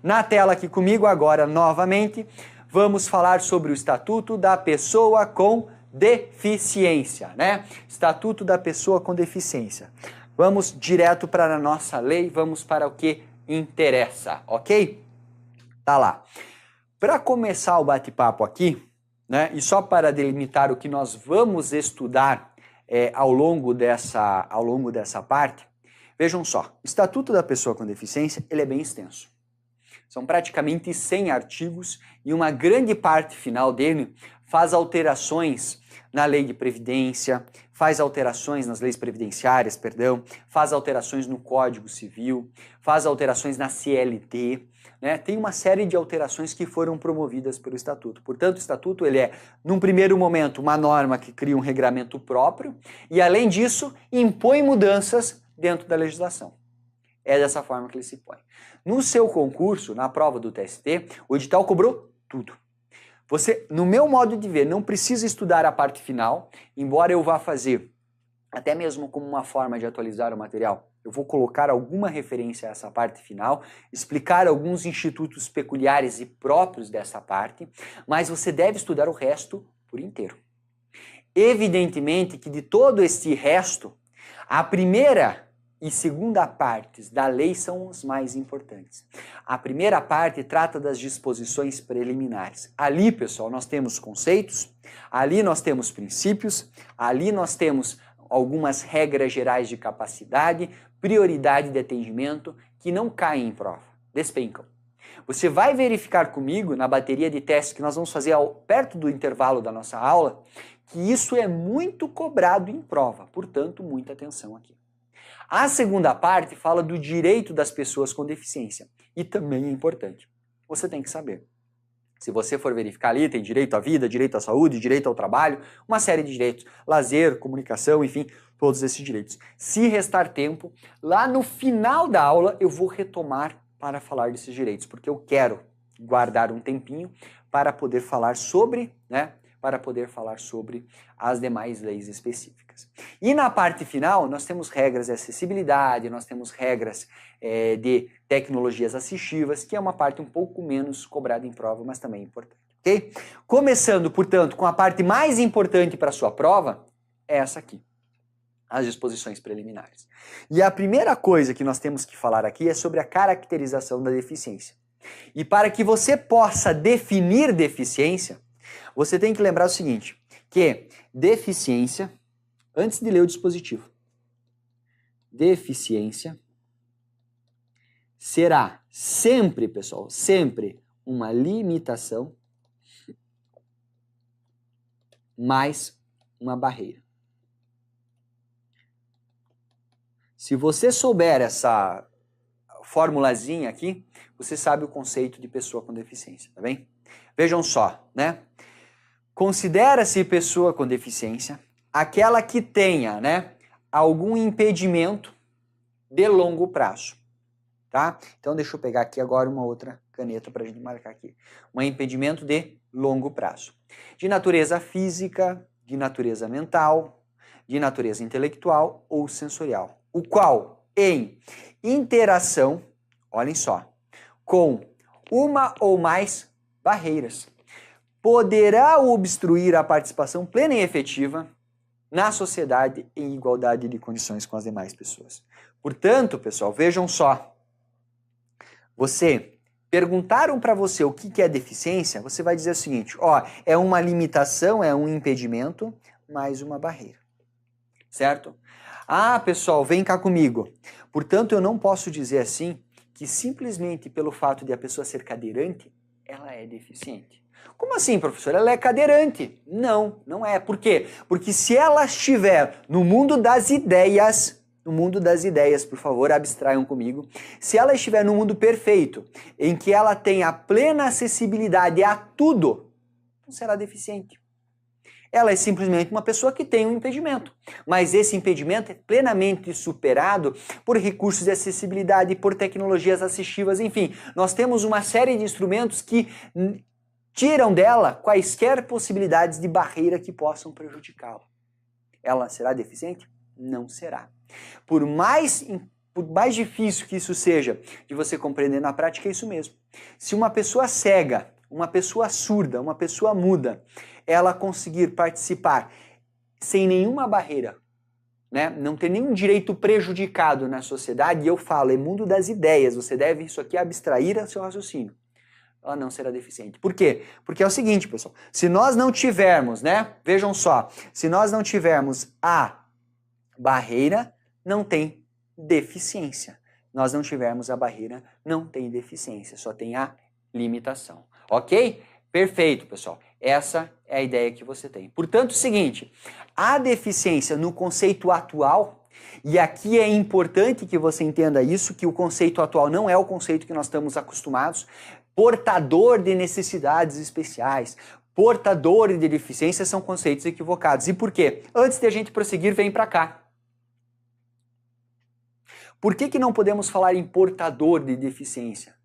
Na tela aqui comigo agora, novamente, vamos falar sobre o Estatuto da Pessoa com Deficiência, né? Estatuto da Pessoa com Deficiência. Vamos direto para a nossa lei, vamos para o que interessa, ok? Tá lá. Para começar o bate-papo aqui, né, e só para delimitar o que nós vamos estudar ao longo dessa parte, vejam só, o Estatuto da Pessoa com Deficiência, ele é bem extenso. São praticamente 100 artigos e uma grande parte final dele faz alterações na lei de previdência, faz alterações nas leis previdenciárias, perdão, faz alterações no Código Civil, faz alterações na CLT, né? Tem uma série de alterações que foram promovidas pelo Estatuto. Portanto, o Estatuto ele é, num primeiro momento, uma norma que cria um regramento próprio e, além disso, impõe mudanças dentro da legislação. É dessa forma que ele se põe. No seu concurso, na prova do TST, o edital cobrou tudo. Você, no meu modo de ver, não precisa estudar a parte final, embora eu vá fazer, até mesmo como uma forma de atualizar o material, eu vou colocar alguma referência a essa parte final, explicar alguns institutos peculiares e próprios dessa parte, mas você deve estudar o resto por inteiro. Evidentemente que de todo este resto, a primeira e segunda partes da lei são os mais importantes. A primeira parte trata das disposições preliminares. Ali, pessoal, nós temos conceitos, ali nós temos princípios, ali nós temos algumas regras gerais de capacidade, prioridade de atendimento que não caem em prova, despencam. Você vai verificar comigo na bateria de testes que nós vamos fazer perto do intervalo da nossa aula, que isso é muito cobrado em prova, portanto, muita atenção aqui. A segunda parte fala do direito das pessoas com deficiência e também é importante. Você tem que saber. Se você for verificar ali, tem direito à vida, direito à saúde, direito ao trabalho, uma série de direitos, lazer, comunicação, enfim, todos esses direitos. Se restar tempo, lá no final da aula eu vou retomar para falar desses direitos, porque eu quero guardar um tempinho para poder falar sobre, né, as demais leis específicas. E na parte final, nós temos regras de acessibilidade, nós temos regras de tecnologias assistivas, que é uma parte um pouco menos cobrada em prova, mas também importante, ok? Começando, portanto, com a parte mais importante para a sua prova, é essa aqui, as disposições preliminares. E a primeira coisa que nós temos que falar aqui é sobre a caracterização da deficiência. E para que você possa definir deficiência, você tem que lembrar o seguinte, que deficiência, antes de ler o dispositivo, deficiência será sempre, pessoal, sempre uma limitação mais uma barreira. Se você souber essa formulazinha aqui, você sabe o conceito de pessoa com deficiência, tá bem? Vejam só, né? Considera-se pessoa com deficiência aquela que tenha, né, algum impedimento de longo prazo, tá? Então deixa eu pegar aqui agora uma outra caneta para a gente marcar aqui. Um impedimento de longo prazo. De natureza física, de natureza mental, de natureza intelectual ou sensorial. O qual, em interação, olhem só, com uma ou mais barreiras, poderá obstruir a participação plena e efetiva na sociedade em igualdade de condições com as demais pessoas. Portanto, pessoal, vejam só, perguntaram para você o que é deficiência, você vai dizer o seguinte, ó, é uma limitação, é um impedimento, mais uma barreira, certo? Ah, pessoal, vem cá comigo. Portanto, eu não posso dizer assim que simplesmente pelo fato de a pessoa ser cadeirante, ela é deficiente. Como assim, professor? Ela é cadeirante? Não, não é. Por quê? Porque se ela estiver no mundo das ideias, por favor, abstraiam comigo, se ela estiver no mundo perfeito, em que ela tem a plena acessibilidade a tudo, não será deficiente. Ela é simplesmente uma pessoa que tem um impedimento, mas esse impedimento é plenamente superado por recursos de acessibilidade, por tecnologias assistivas, enfim, nós temos uma série de instrumentos que tiram dela quaisquer possibilidades de barreira que possam prejudicá-la. Ela será deficiente? Não será. Por mais por mais difícil que isso seja de você compreender na prática, é isso mesmo. Se uma pessoa cega, uma pessoa surda, uma pessoa muda, ela conseguir participar sem nenhuma barreira, né? Não ter nenhum direito prejudicado na sociedade, e eu falo, é mundo das ideias, você deve isso aqui abstrair ao seu raciocínio. Ela não será deficiente. Por quê? Porque é o seguinte, pessoal, se nós não tivermos, né? Vejam só, se nós não tivermos a barreira, não tem deficiência. Nós não tivermos a barreira, não tem deficiência, só tem a limitação. Ok? Perfeito, pessoal. Essa é a ideia que você tem. Portanto, é o seguinte, a deficiência no conceito atual, e aqui é importante que você entenda isso, que o conceito atual não é o conceito que nós estamos acostumados, portador de necessidades especiais, portador de deficiência são conceitos equivocados. E por quê? Antes de a gente prosseguir, vem para cá. Por que não podemos falar em portador de deficiência?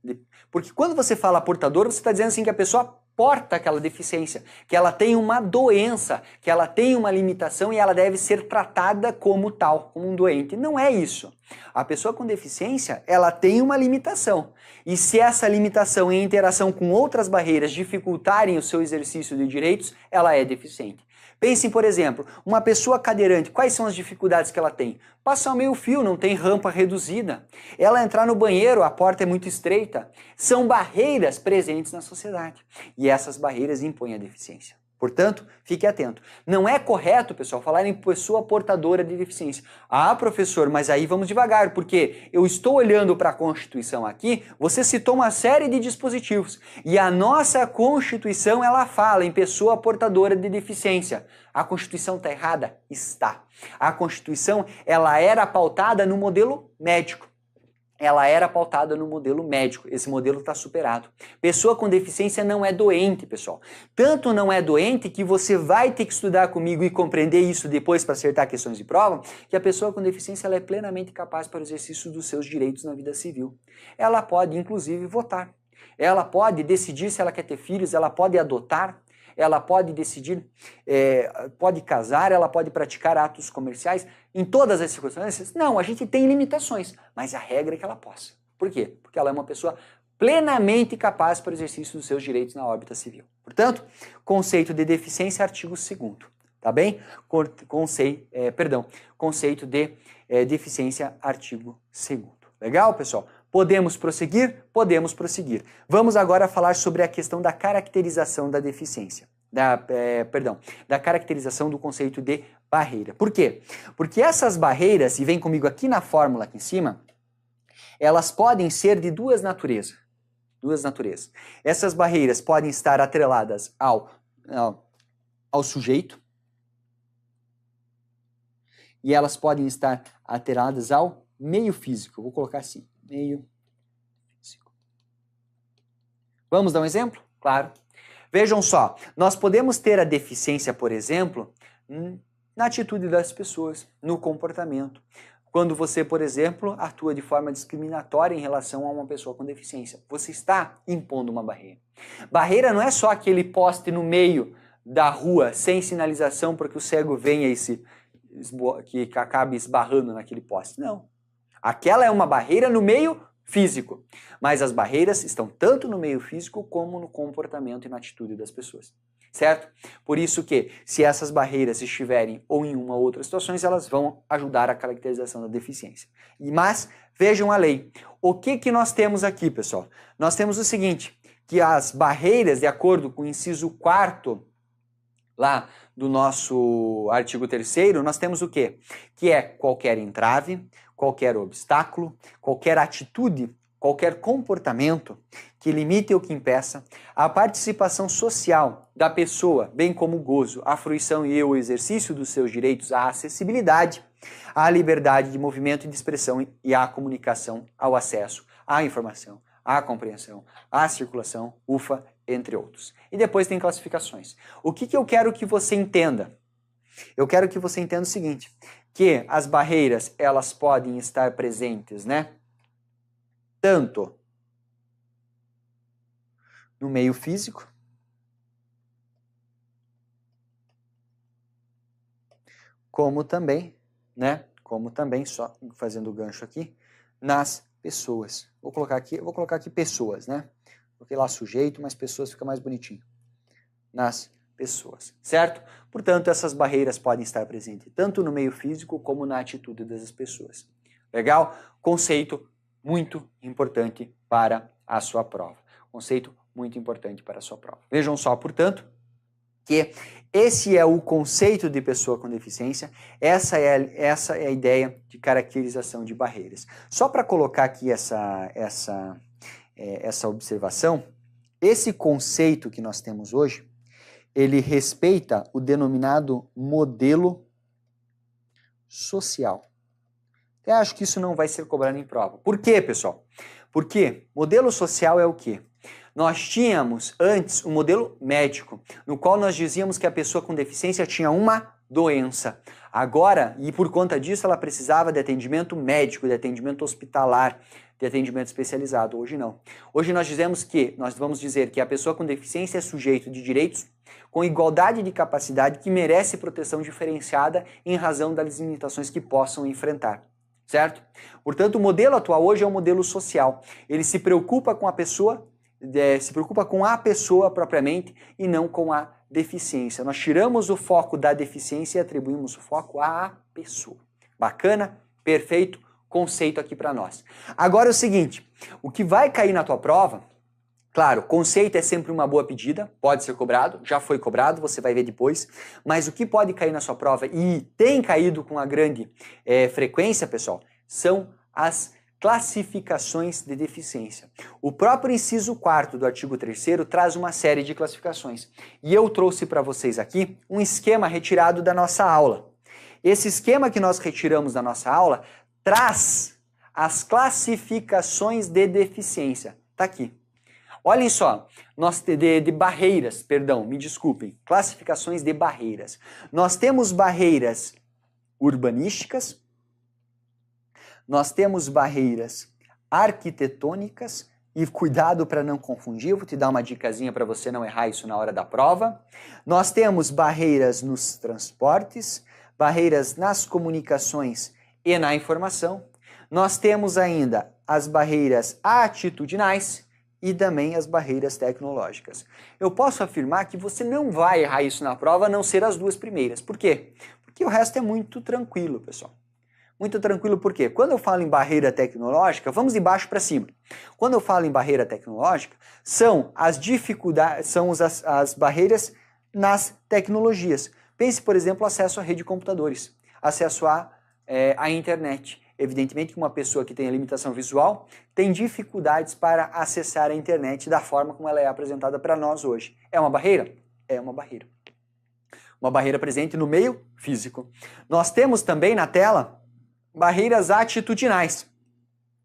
Porque quando você fala portador, você está dizendo assim que a pessoa porta aquela deficiência, que ela tem uma doença, que ela tem uma limitação e ela deve ser tratada como tal, como um doente. Não é isso. A pessoa com deficiência, ela tem uma limitação. E se essa limitação em interação com outras barreiras dificultarem o seu exercício de direitos, ela é deficiente. Pensem, por exemplo, uma pessoa cadeirante, quais são as dificuldades que ela tem? Passar meio fio, não tem rampa reduzida. Ela entrar no banheiro, a porta é muito estreita. São barreiras presentes na sociedade. E essas barreiras impõem a deficiência. Portanto, fique atento. Não é correto, pessoal, falar em pessoa portadora de deficiência. Ah, professor, mas aí vamos devagar, porque eu estou olhando para a Constituição aqui, você citou uma série de dispositivos, e a nossa Constituição, ela fala em pessoa portadora de deficiência. A Constituição está errada? Está. A Constituição, ela era pautada no modelo médico. Ela era pautada no modelo médico. Esse modelo está superado. Pessoa com deficiência não é doente, pessoal. Tanto não é doente que você vai ter que estudar comigo e compreender isso depois para acertar questões de prova, que a pessoa com deficiência ela é plenamente capaz para o exercício dos seus direitos na vida civil. Ela pode, inclusive, votar. Ela pode decidir se ela quer ter filhos, ela pode adotar, ela pode decidir, pode casar, ela pode praticar atos comerciais. Em todas as circunstâncias, não, a gente tem limitações, mas a regra é que ela possa. Por quê? Porque ela é uma pessoa plenamente capaz para o exercício dos seus direitos na órbita civil. Portanto, conceito de deficiência, artigo 2º, tá bem? Conceito de deficiência, artigo 2º. Legal, pessoal? Podemos prosseguir? Podemos prosseguir. Vamos agora falar sobre a questão da caracterização da deficiência. Da caracterização do conceito de barreira. Por quê? Porque essas barreiras, e vem comigo aqui na fórmula aqui em cima, elas podem ser de duas naturezas. Essas barreiras podem estar atreladas ao sujeito e elas podem estar atreladas ao meio físico. Vou colocar assim, meio físico. Vamos dar um exemplo? Claro. Vejam só, nós podemos ter a deficiência, por exemplo, na atitude das pessoas, no comportamento. Quando você, por exemplo, atua de forma discriminatória em relação a uma pessoa com deficiência, você está impondo uma barreira. Barreira não é só aquele poste no meio da rua, sem sinalização, para que o cego venha que acabe esbarrando naquele poste. Não. Aquela é uma barreira no meio físico, mas as barreiras estão tanto no meio físico como no comportamento e na atitude das pessoas, certo? Por isso que, se essas barreiras estiverem ou em uma ou outra situação, elas vão ajudar a caracterização da deficiência. Mas, vejam a lei. O que nós temos aqui, pessoal? Nós temos o seguinte, que as barreiras, de acordo com o inciso 4º, lá do nosso artigo 3º, nós temos o quê? Que é qualquer entrave, qualquer obstáculo, qualquer atitude, qualquer comportamento que limite ou que impeça a participação social da pessoa, bem como o gozo, a fruição e o exercício dos seus direitos à acessibilidade, à liberdade de movimento e de expressão e à comunicação, ao acesso, à informação, à compreensão, à circulação, entre outros. E depois tem classificações. O que eu quero que você entenda? Eu quero que você entenda o seguinte, que as barreiras, elas podem estar presentes, né? Tanto no meio físico, como também, só fazendo o gancho aqui, nas pessoas. Vou colocar aqui pessoas, né? Coloquei lá sujeito, mas pessoas fica mais bonitinho. Nas pessoas, certo? Portanto, essas barreiras podem estar presentes tanto no meio físico como na atitude das pessoas. Legal? Conceito muito importante para a sua prova. Conceito muito importante para a sua prova. Vejam só, portanto, que esse é o conceito de pessoa com deficiência, essa é a ideia de caracterização de barreiras. Só para colocar aqui essa observação, esse conceito que nós temos hoje, ele respeita o denominado modelo social. Eu acho que isso não vai ser cobrado em prova. Por quê, pessoal? Porque modelo social é o quê? Nós tínhamos antes um modelo médico, no qual nós dizíamos que a pessoa com deficiência tinha uma doença. Agora, e por conta disso, ela precisava de atendimento médico, de atendimento hospitalar, de atendimento especializado. Hoje não. Hoje nós vamos dizer que a pessoa com deficiência é sujeito de direitos com igualdade de capacidade que merece proteção diferenciada em razão das limitações que possam enfrentar. Certo? Portanto, o modelo atual hoje é um modelo social. Ele se preocupa com a pessoa, propriamente e não com a deficiência. Nós tiramos o foco da deficiência e atribuímos o foco à pessoa. Bacana? Perfeito conceito aqui para nós. Agora é o seguinte, o que vai cair na tua prova, claro, conceito é sempre uma boa pedida, pode ser cobrado, já foi cobrado, você vai ver depois, mas o que pode cair na sua prova e tem caído com uma grande frequência, pessoal, são as classificações de deficiência. O próprio inciso 4º do artigo 3º traz uma série de classificações. E eu trouxe para vocês aqui um esquema retirado da nossa aula. Esse esquema que nós retiramos da nossa aula traz as classificações de deficiência. Tá aqui. Olhem só, de barreiras, perdão, me desculpem, classificações de barreiras. Nós temos barreiras urbanísticas, nós temos barreiras arquitetônicas, e cuidado para não confundir, vou te dar uma dicasinha para você não errar isso na hora da prova. Nós temos barreiras nos transportes, barreiras nas comunicações e na informação. Nós temos ainda as barreiras atitudinais e também as barreiras tecnológicas. Eu posso afirmar que você não vai errar isso na prova, a não ser as duas primeiras. Por quê? Porque o resto é muito tranquilo, pessoal. Muito tranquilo, por quê? Quando eu falo em barreira tecnológica, vamos de baixo para cima. Quando eu falo em barreira tecnológica, são as dificuldades, são as barreiras nas tecnologias. Pense, por exemplo, acesso à rede de computadores, acesso à internet. Evidentemente que uma pessoa que tem a limitação visual tem dificuldades para acessar a internet da forma como ela é apresentada para nós hoje. É uma barreira? É uma barreira. Uma barreira presente no meio físico. Nós temos também na tela barreiras atitudinais,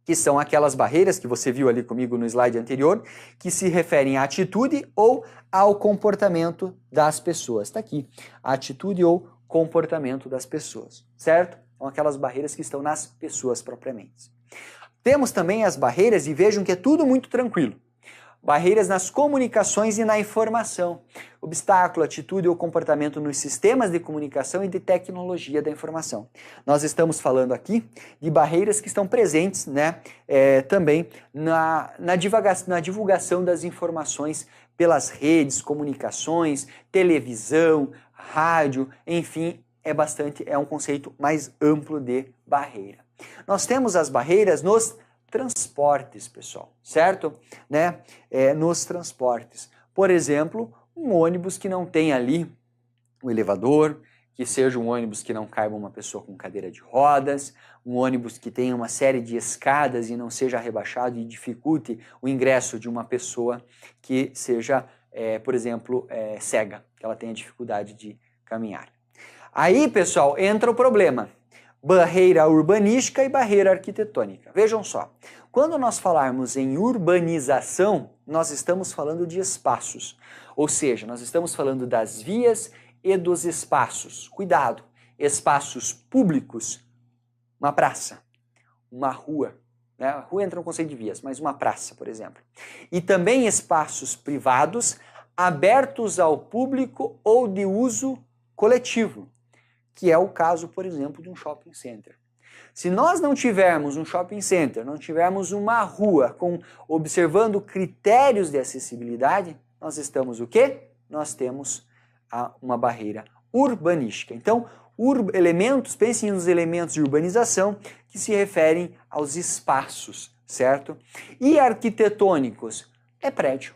que são aquelas barreiras que você viu ali comigo no slide anterior, que se referem à atitude ou ao comportamento das pessoas. Está aqui, a atitude ou comportamento das pessoas, certo? São aquelas barreiras que estão nas pessoas propriamente. Temos também as barreiras, e vejam que é tudo muito tranquilo. Barreiras nas comunicações e na informação. Obstáculo, atitude ou comportamento nos sistemas de comunicação e de tecnologia da informação. Nós estamos falando aqui de barreiras que estão presentes, né, também na divulgação das informações pelas redes, comunicações, televisão, rádio, enfim, é um conceito mais amplo de barreira. Nós temos as barreiras nos transportes, pessoal, certo? Né? Nos transportes. Por exemplo, um ônibus que não tem ali o elevador, que seja um ônibus que não caiba uma pessoa com cadeira de rodas, um ônibus que tenha uma série de escadas e não seja rebaixado e dificulte o ingresso de uma pessoa que seja, por exemplo, cega, que ela tenha dificuldade de caminhar. Aí, pessoal, entra o problema. Barreira urbanística e barreira arquitetônica. Vejam só, quando nós falarmos em urbanização, nós estamos falando de espaços, ou seja, nós estamos falando das vias e dos espaços. Cuidado, espaços públicos, uma praça, uma rua, né? A rua entra no conceito de vias, mas uma praça, por exemplo. E também espaços privados abertos ao público ou de uso coletivo, que é o caso, por exemplo, de um shopping center. Se nós não tivermos um shopping center, não tivermos uma rua observando critérios de acessibilidade, nós estamos o quê? Nós temos uma barreira urbanística. Então, pensem nos elementos de urbanização que se referem aos espaços, certo? E arquitetônicos é prédio,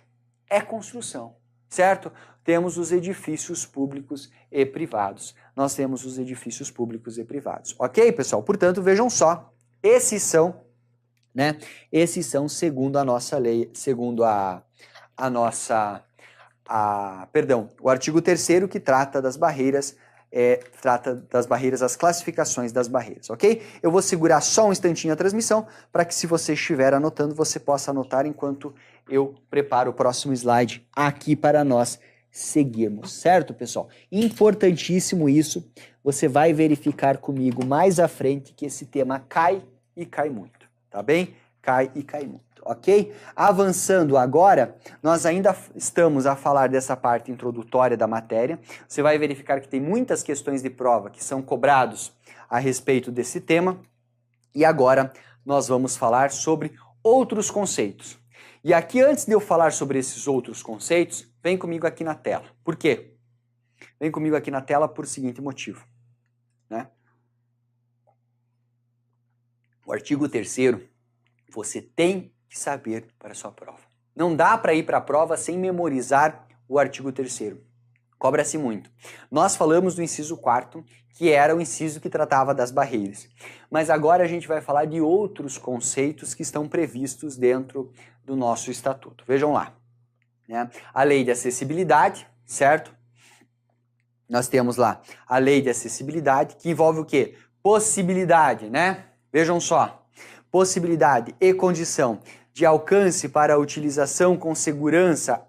é construção, certo? Temos os edifícios públicos e privados. Nós temos os edifícios públicos e privados. Ok, pessoal? Portanto, vejam só, esses são segundo a nossa lei, segundo o artigo 3º que trata das barreiras, as classificações das barreiras, ok? Eu vou segurar só um instantinho a transmissão para que, se você estiver anotando, você possa anotar enquanto eu preparo o próximo slide aqui para nós seguirmos, certo, pessoal? Importantíssimo isso, você vai verificar comigo mais à frente que esse tema cai e cai muito, tá bem? Cai e cai muito, ok? Avançando agora, nós ainda estamos a falar dessa parte introdutória da matéria. Você vai verificar que tem muitas questões de prova que são cobrados a respeito desse tema. E agora nós vamos falar sobre outros conceitos. E aqui, antes de eu falar sobre esses outros conceitos, vem comigo aqui na tela. Por quê? Vem comigo aqui na tela por seguinte motivo, né? O artigo 3º, você tem que saber para a sua prova. Não dá para ir para a prova sem memorizar o artigo 3º. Cobra-se muito. Nós falamos do inciso 4º, que era o inciso que tratava das barreiras. Mas agora a gente vai falar de outros conceitos que estão previstos dentro do nosso estatuto. Vejam lá, né? A lei de acessibilidade, certo? Nós temos lá a lei de acessibilidade, que envolve o quê? Possibilidade, né? Vejam só. Possibilidade e condição de alcance para a utilização com segurança,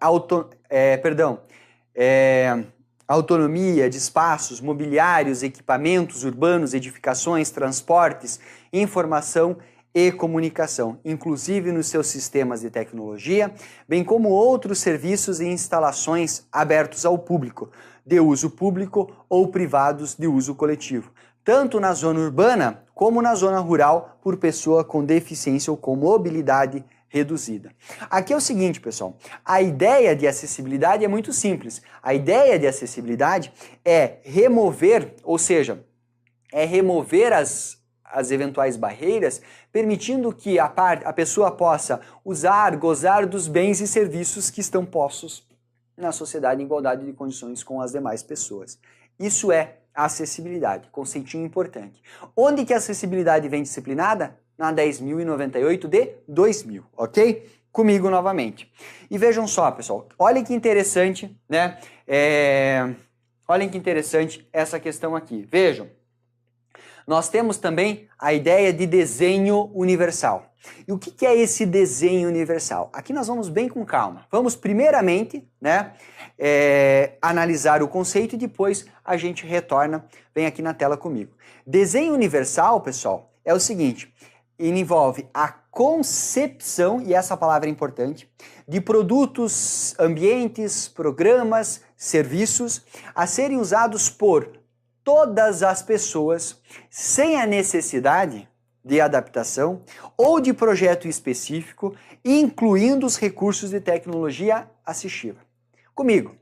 autonomia de espaços, mobiliários, equipamentos urbanos, edificações, transportes, informação e comunicação, inclusive nos seus sistemas de tecnologia, bem como outros serviços e instalações abertos ao público, de uso público ou privados de uso coletivo, tanto na zona urbana como na zona rural, por pessoa com deficiência ou com mobilidade reduzida. Aqui é o seguinte, pessoal, a ideia de acessibilidade é muito simples. A ideia de acessibilidade é remover, ou seja, as eventuais barreiras, permitindo que a pessoa possa usar, gozar dos bens e serviços que estão postos na sociedade em igualdade de condições com as demais pessoas. Isso é a acessibilidade, conceitinho importante. Onde que a acessibilidade vem disciplinada? Na 10.098 de 2000, ok? Comigo novamente. E vejam só, pessoal, olhem que interessante, né? Olhem que interessante essa questão aqui. Vejam, nós temos também a ideia de desenho universal. E o que é esse desenho universal? Aqui nós vamos bem com calma. Vamos primeiramente, né, analisar o conceito e depois a gente retorna, vem aqui na tela comigo. Desenho universal, pessoal, é o seguinte, ele envolve a concepção, e essa palavra é importante, de produtos, ambientes, programas, serviços a serem usados por todas as pessoas sem a necessidade de adaptação ou de projeto específico, incluindo os recursos de tecnologia assistiva. Comigo,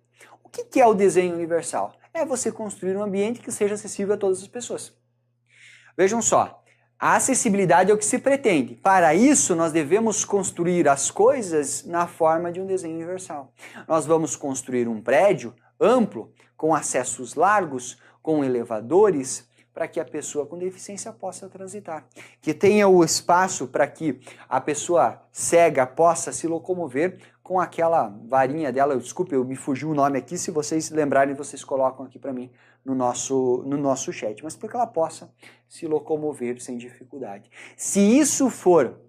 o que é o desenho universal? É você construir um ambiente que seja acessível a todas as pessoas. Vejam só, a acessibilidade é o que se pretende. Para isso, nós devemos construir as coisas na forma de um desenho universal. Nós vamos construir um prédio amplo, com acessos largos, com elevadores, para que a pessoa com deficiência possa transitar. Que tenha o espaço para que a pessoa cega possa se locomover com aquela varinha dela. Desculpe, me fugiu o nome aqui, se vocês lembrarem, vocês colocam aqui para mim no nosso chat. Mas para que ela possa se locomover sem dificuldade. Se isso for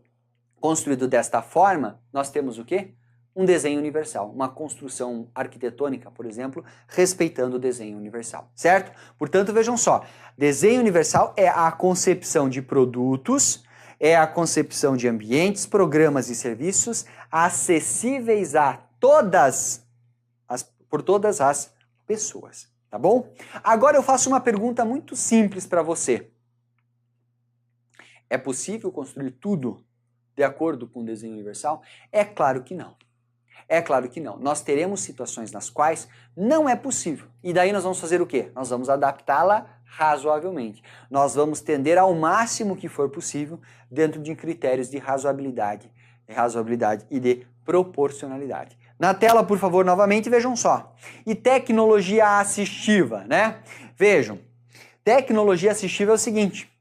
construído desta forma, nós temos o quê? Um desenho universal, uma construção arquitetônica, por exemplo, respeitando o desenho universal, certo? Portanto, vejam só, desenho universal é a concepção de produtos, é a concepção de ambientes, programas e serviços acessíveis por todas as pessoas, tá bom? Agora eu faço uma pergunta muito simples para você. É possível construir tudo de acordo com o desenho universal? É claro que não. É claro que não. Nós teremos situações nas quais não é possível. E daí nós vamos fazer o quê? Nós vamos adaptá-la razoavelmente. Nós vamos tender ao máximo que for possível dentro de critérios de razoabilidade e de proporcionalidade. Na tela, por favor, novamente, vejam só. E tecnologia assistiva, né? Vejam, tecnologia assistiva é o seguinte,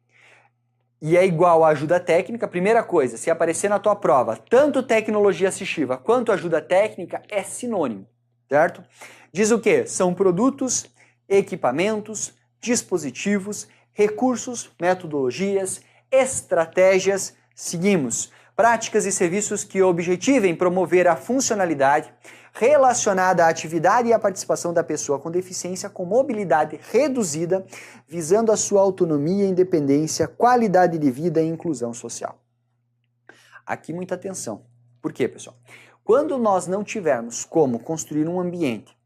e é igual a ajuda técnica. Primeira coisa, se aparecer na tua prova, tanto tecnologia assistiva quanto ajuda técnica é sinônimo, certo? Diz o quê? São produtos, equipamentos, dispositivos, recursos, metodologias, estratégias, seguimos, práticas e serviços que objetivem promover a funcionalidade relacionada à atividade e à participação da pessoa com deficiência com mobilidade reduzida, visando a sua autonomia, independência, qualidade de vida e inclusão social. Aqui muita atenção. Por quê, pessoal? Quando nós não tivermos como construir um ambiente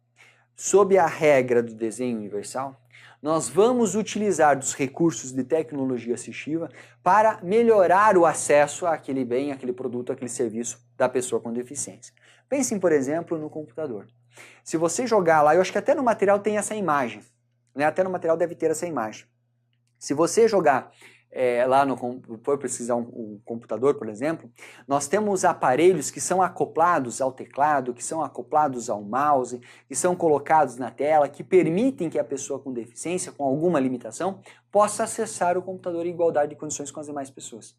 sob a regra do desenho universal, nós vamos utilizar dos recursos de tecnologia assistiva para melhorar o acesso àquele bem, àquele produto, àquele serviço da pessoa com deficiência. Pensem, por exemplo, no computador. Se você jogar lá, eu acho que até no material tem essa imagem, né? Até no material deve ter essa imagem. Se você jogar lá for pesquisar um computador, por exemplo, nós temos aparelhos que são acoplados ao teclado, que são acoplados ao mouse, que são colocados na tela, que permitem que a pessoa com deficiência, com alguma limitação, possa acessar o computador em igualdade de condições com as demais pessoas.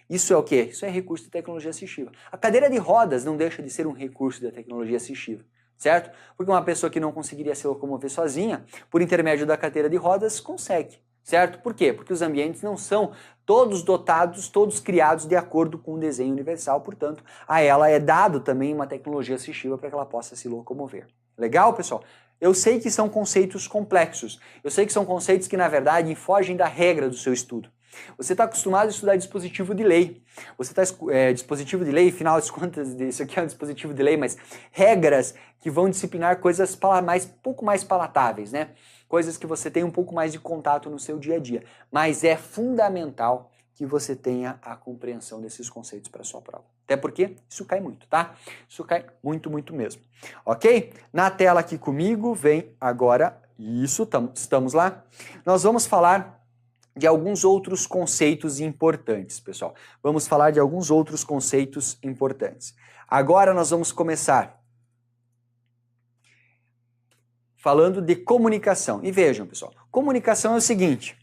Isso é o quê? Isso é recurso de tecnologia assistiva. A cadeira de rodas não deixa de ser um recurso da tecnologia assistiva, certo? Porque uma pessoa que não conseguiria se locomover sozinha, por intermédio da cadeira de rodas, consegue. Certo? Por quê? Porque os ambientes não são todos dotados, todos criados de acordo com o desenho universal, portanto, a ela é dado também uma tecnologia assistiva para que ela possa se locomover. Legal, pessoal? Eu sei que são conceitos complexos, eu sei que são conceitos que, na verdade, fogem da regra do seu estudo. Você está acostumado a estudar dispositivo de lei. Você está dispositivo de lei, afinal de contas, isso aqui é um dispositivo de lei, mas regras que vão disciplinar coisas pouco mais palatáveis, né? Coisas que você tem um pouco mais de contato no seu dia a dia. Mas é fundamental que você tenha a compreensão desses conceitos para a sua prova. Até porque isso cai muito, tá? Isso cai muito, muito mesmo. Ok? Na tela aqui comigo vem agora, estamos lá. Nós vamos falar de alguns outros conceitos importantes, pessoal. Vamos falar de alguns outros conceitos importantes. Agora nós vamos começar falando de comunicação. E vejam, pessoal, comunicação é o seguinte,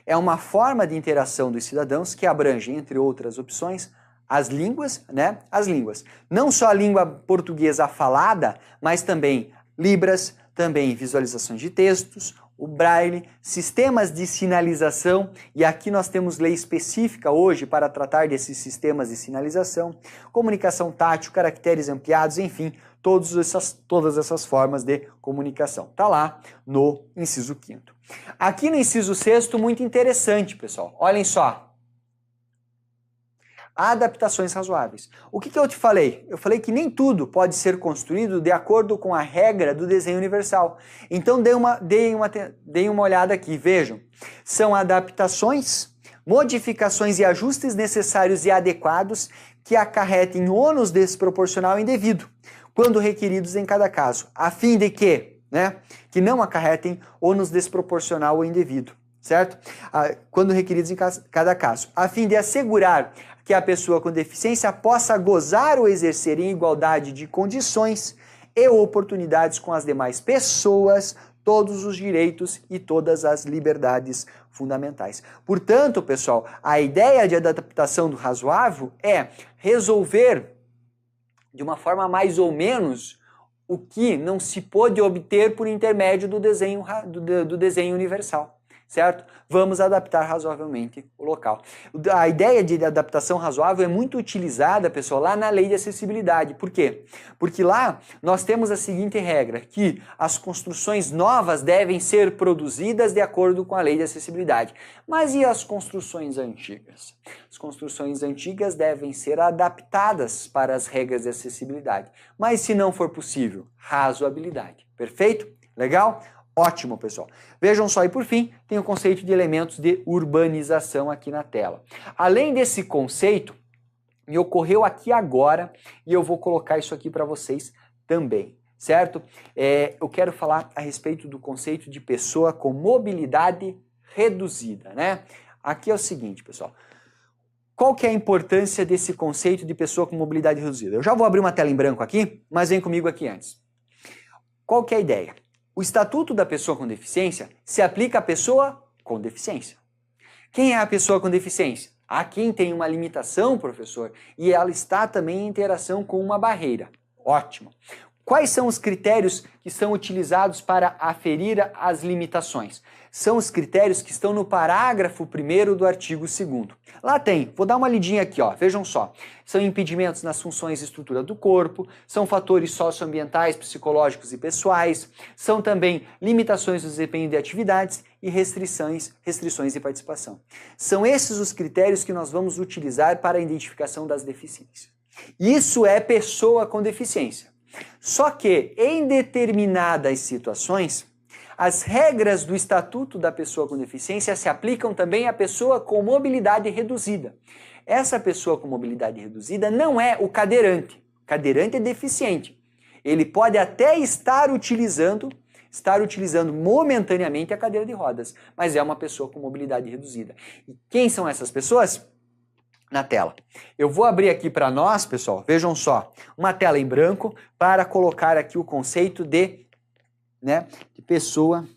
é uma forma de interação dos cidadãos que abrange, entre outras opções, as línguas, né? As línguas. Não só a língua portuguesa falada, mas também libras, também visualizações de textos, o braille, sistemas de sinalização, e aqui nós temos lei específica hoje para tratar desses sistemas de sinalização, comunicação tátil, caracteres ampliados, enfim, todas essas formas de comunicação. Está lá no inciso 5º. Aqui no inciso 6º, muito interessante, pessoal. Olhem só. Adaptações razoáveis. O que eu te falei? Eu falei que nem tudo pode ser construído de acordo com a regra do desenho universal. Então deem uma olhada aqui, vejam. São adaptações, modificações e ajustes necessários e adequados que acarretem ônus desproporcional e indevido, quando requeridos em cada caso, a fim de que não acarretem ônus desproporcional ou indevido, certo? Quando requeridos em cada caso, a fim de assegurar que a pessoa com deficiência possa gozar ou exercer em igualdade de condições e oportunidades com as demais pessoas, todos os direitos e todas as liberdades fundamentais. Portanto, pessoal, a ideia de adaptação do razoável é resolver de uma forma mais ou menos o que não se pôde obter por intermédio do desenho universal, certo? Vamos adaptar razoavelmente o local. A ideia de adaptação razoável é muito utilizada, pessoal, lá na lei de acessibilidade. Por quê? Porque lá nós temos a seguinte regra, que as construções novas devem ser produzidas de acordo com a lei de acessibilidade. Mas e as construções antigas? As construções antigas devem ser adaptadas para as regras de acessibilidade. Mas se não for possível, razoabilidade. Perfeito? Legal? Ótimo, pessoal. Vejam só, e por fim, tem o conceito de elementos de urbanização aqui na tela. Além desse conceito, me ocorreu aqui agora, e eu vou colocar isso aqui para vocês também, certo? Eu quero falar a respeito do conceito de pessoa com mobilidade reduzida, né? Aqui é o seguinte, pessoal. Qual que é a importância desse conceito de pessoa com mobilidade reduzida? Eu já vou abrir uma tela em branco aqui, mas vem comigo aqui antes. Qual que é a ideia? O Estatuto da Pessoa com Deficiência se aplica à pessoa com deficiência. Quem é a pessoa com deficiência? A quem tem uma limitação, professor, e ela está também em interação com uma barreira. Ótimo. Quais são os critérios que são utilizados para aferir as limitações? São os critérios que estão no parágrafo 1º do artigo 2º. Lá tem, vou dar uma lidinha aqui, ó, vejam só. São impedimentos nas funções e estrutura do corpo, são fatores socioambientais, psicológicos e pessoais, são também limitações no desempenho de atividades e restrições de participação. São esses os critérios que nós vamos utilizar para a identificação das deficiências. Isso é pessoa com deficiência. Só que, em determinadas situações, as regras do Estatuto da Pessoa com Deficiência se aplicam também à pessoa com mobilidade reduzida. Essa pessoa com mobilidade reduzida não é o cadeirante. O cadeirante é deficiente. Ele pode até estar utilizando momentaneamente a cadeira de rodas, mas é uma pessoa com mobilidade reduzida. E quem são essas pessoas? Na tela. Eu vou abrir aqui para nós, pessoal, vejam só, uma tela em branco para colocar aqui o conceito de pessoa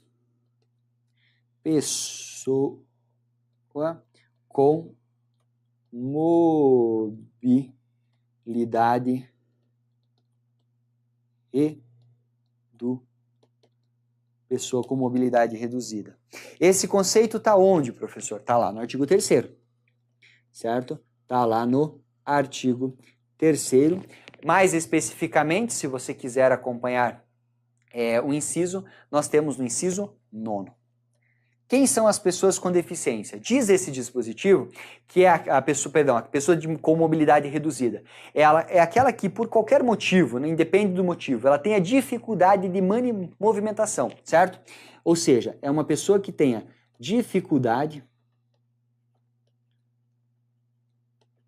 com mobilidade pessoa com mobilidade reduzida. Esse conceito está onde, professor? Está lá no artigo 3º. Certo? Está lá no artigo 3º. Mais especificamente, se você quiser acompanhar o inciso, nós temos no inciso 9º. Quem são as pessoas com deficiência? Diz esse dispositivo que é a pessoa com mobilidade reduzida. Ela é aquela que, por qualquer motivo, né, independe do motivo, ela tenha dificuldade de movimentação, certo? Ou seja, é uma pessoa que tenha dificuldade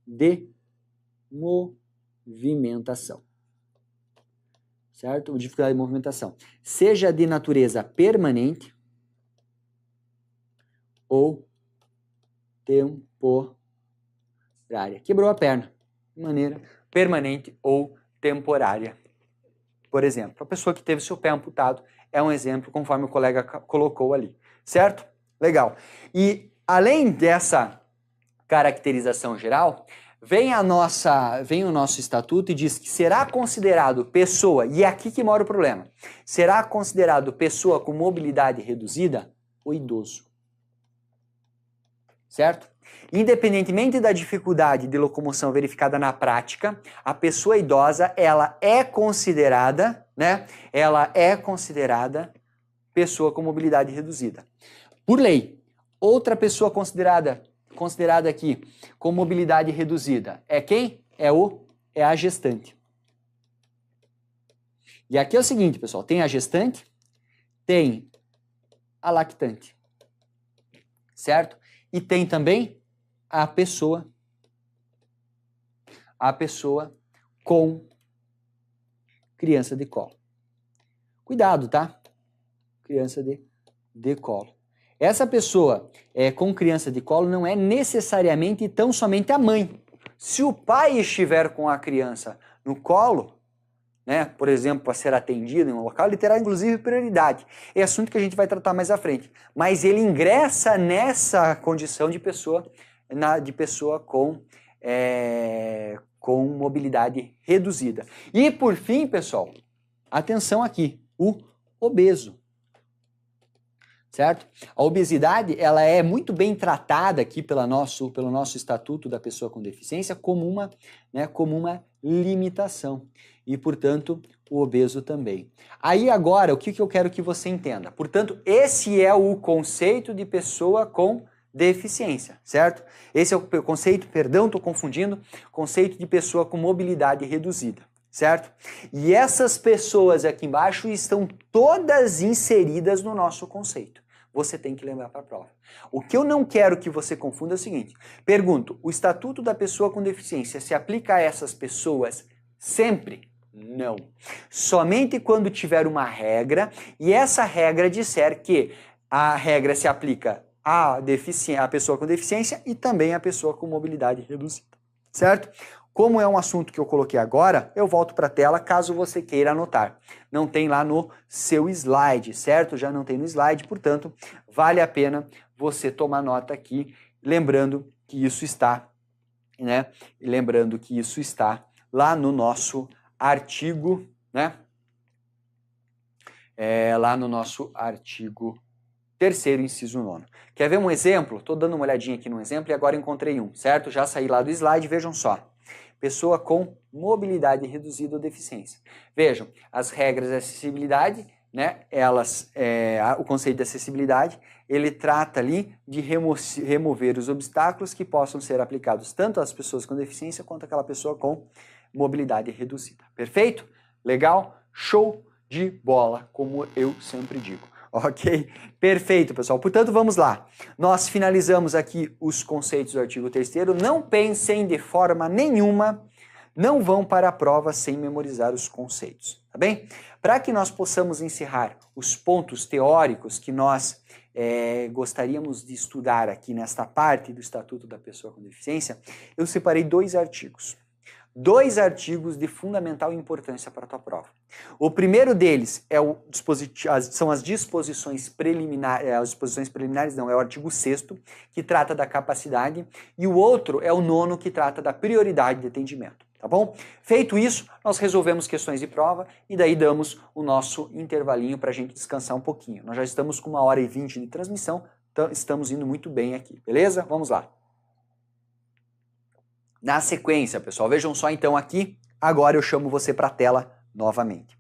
de movimentação, certo? Dificuldade de movimentação, seja de natureza permanente ou temporária. Quebrou a perna de maneira permanente ou temporária. Por exemplo, a pessoa que teve seu pé amputado é um exemplo, conforme o colega colocou ali, certo? Legal. E além dessa caracterização geral, vem o nosso estatuto e diz que será considerado pessoa, e é aqui que mora o problema, será considerado pessoa com mobilidade reduzida o idoso. Certo? Independentemente da dificuldade de locomoção verificada na prática, a pessoa idosa, ela é considerada pessoa com mobilidade reduzida. Por lei, outra pessoa considerada aqui com mobilidade reduzida é quem? É a gestante. E aqui é o seguinte, pessoal, tem a gestante, tem a lactante, certo? E tem também a pessoa com criança de colo. Cuidado, tá? Criança de colo. Essa pessoa com criança de colo não é necessariamente tão somente a mãe. Se o pai estiver com a criança no colo, né, por exemplo, para ser atendido em um local, ele terá inclusive prioridade. É assunto que a gente vai tratar mais à frente. Mas ele ingressa nessa condição de pessoa com mobilidade reduzida. E por fim, pessoal, atenção aqui, o obeso. Certo? A obesidade, ela é muito bem tratada aqui pelo nosso Estatuto da Pessoa com Deficiência como uma limitação. E, portanto, o obeso também. Aí agora, o que eu quero que você entenda? Portanto, esse é o conceito de pessoa com deficiência, certo? Esse é o conceito, perdão, estou confundindo, conceito de pessoa com mobilidade reduzida. certo? E essas pessoas aqui embaixo estão todas inseridas no nosso conceito. Você tem que lembrar para a prova. O que eu não quero que você confunda é o seguinte. Pergunto, o Estatuto da Pessoa com Deficiência se aplica a essas pessoas sempre? Não. Somente quando tiver uma regra e essa regra disser que a regra se aplica à pessoa com deficiência e também à pessoa com mobilidade reduzida, certo? Como é um assunto que eu coloquei agora, eu volto para a tela caso você queira anotar. Não tem lá no seu slide, certo? Já não tem no slide, portanto, vale a pena você tomar nota aqui, lembrando que isso está, né? Lembrando que isso está lá no nosso artigo, né? Lá no nosso artigo 3º, inciso 9º. Quer ver um exemplo? Estou dando uma olhadinha aqui no exemplo e agora encontrei um, certo? Já saí lá do slide, vejam só. Pessoa com mobilidade reduzida ou deficiência. Vejam, as regras de acessibilidade, né? O conceito de acessibilidade, ele trata ali de remover os obstáculos que possam ser aplicados tanto às pessoas com deficiência quanto àquela pessoa com mobilidade reduzida. Perfeito? Legal? Show de bola, como eu sempre digo. Ok? Perfeito, pessoal. Portanto, vamos lá. Nós finalizamos aqui os conceitos do artigo 3º. Não pensem de forma nenhuma, não vão para a prova sem memorizar os conceitos, tá bem? Para que nós possamos encerrar os pontos teóricos que nós gostaríamos de estudar aqui nesta parte do Estatuto da Pessoa com Deficiência, eu separei 2 artigos. 2 artigos de fundamental importância para a tua prova. O primeiro deles são as disposições preliminares, é o artigo 6º, que trata da capacidade, e o outro é o 9º, que trata da prioridade de atendimento, tá bom? Feito isso, nós resolvemos questões de prova e daí damos o nosso intervalinho para a gente descansar um pouquinho. Nós já estamos com 1h20 de transmissão, então estamos indo muito bem aqui, beleza? Vamos lá. Na sequência, pessoal, vejam só então aqui, agora eu chamo você para a tela novamente.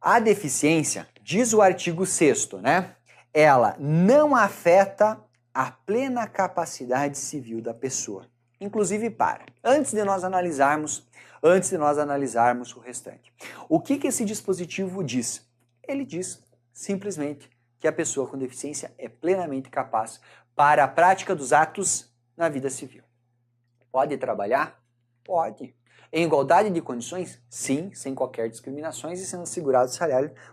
A deficiência, diz o artigo 6º, né? Ela não afeta a plena capacidade civil da pessoa. Inclusive antes de nós analisarmos o restante. O que esse dispositivo diz? Ele diz simplesmente que a pessoa com deficiência é plenamente capaz para a prática dos atos na vida civil. Pode trabalhar? Pode. Em igualdade de condições? Sim, sem qualquer discriminação e sendo assegurado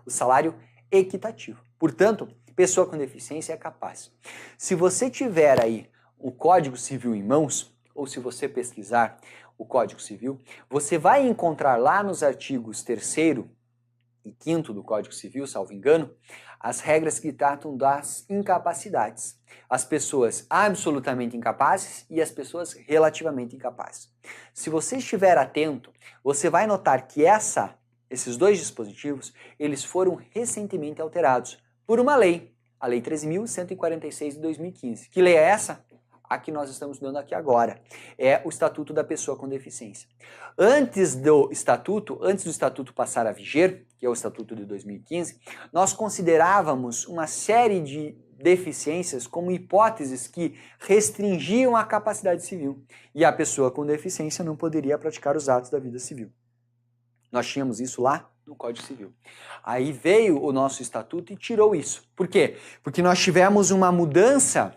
o salário equitativo. Portanto, pessoa com deficiência é capaz. Se você tiver aí o Código Civil em mãos, ou se você pesquisar o Código Civil, você vai encontrar lá nos artigos 3º e 5º do Código Civil, salvo engano, as regras que tratam das incapacidades. As pessoas absolutamente incapazes e as pessoas relativamente incapazes. Se você estiver atento, você vai notar que esses 2 dispositivos, eles foram recentemente alterados por uma lei, a Lei 13.146 de 2015. Que lei é essa? A que nós estamos estudando aqui agora. É o Estatuto da Pessoa com Deficiência. Antes do Estatuto passar a viger, que é o Estatuto de 2015, nós considerávamos uma série de deficiências como hipóteses que restringiam a capacidade civil. E a pessoa com deficiência não poderia praticar os atos da vida civil. Nós tínhamos isso lá no Código Civil. Aí veio o nosso Estatuto e tirou isso. Por quê? Porque nós tivemos uma mudança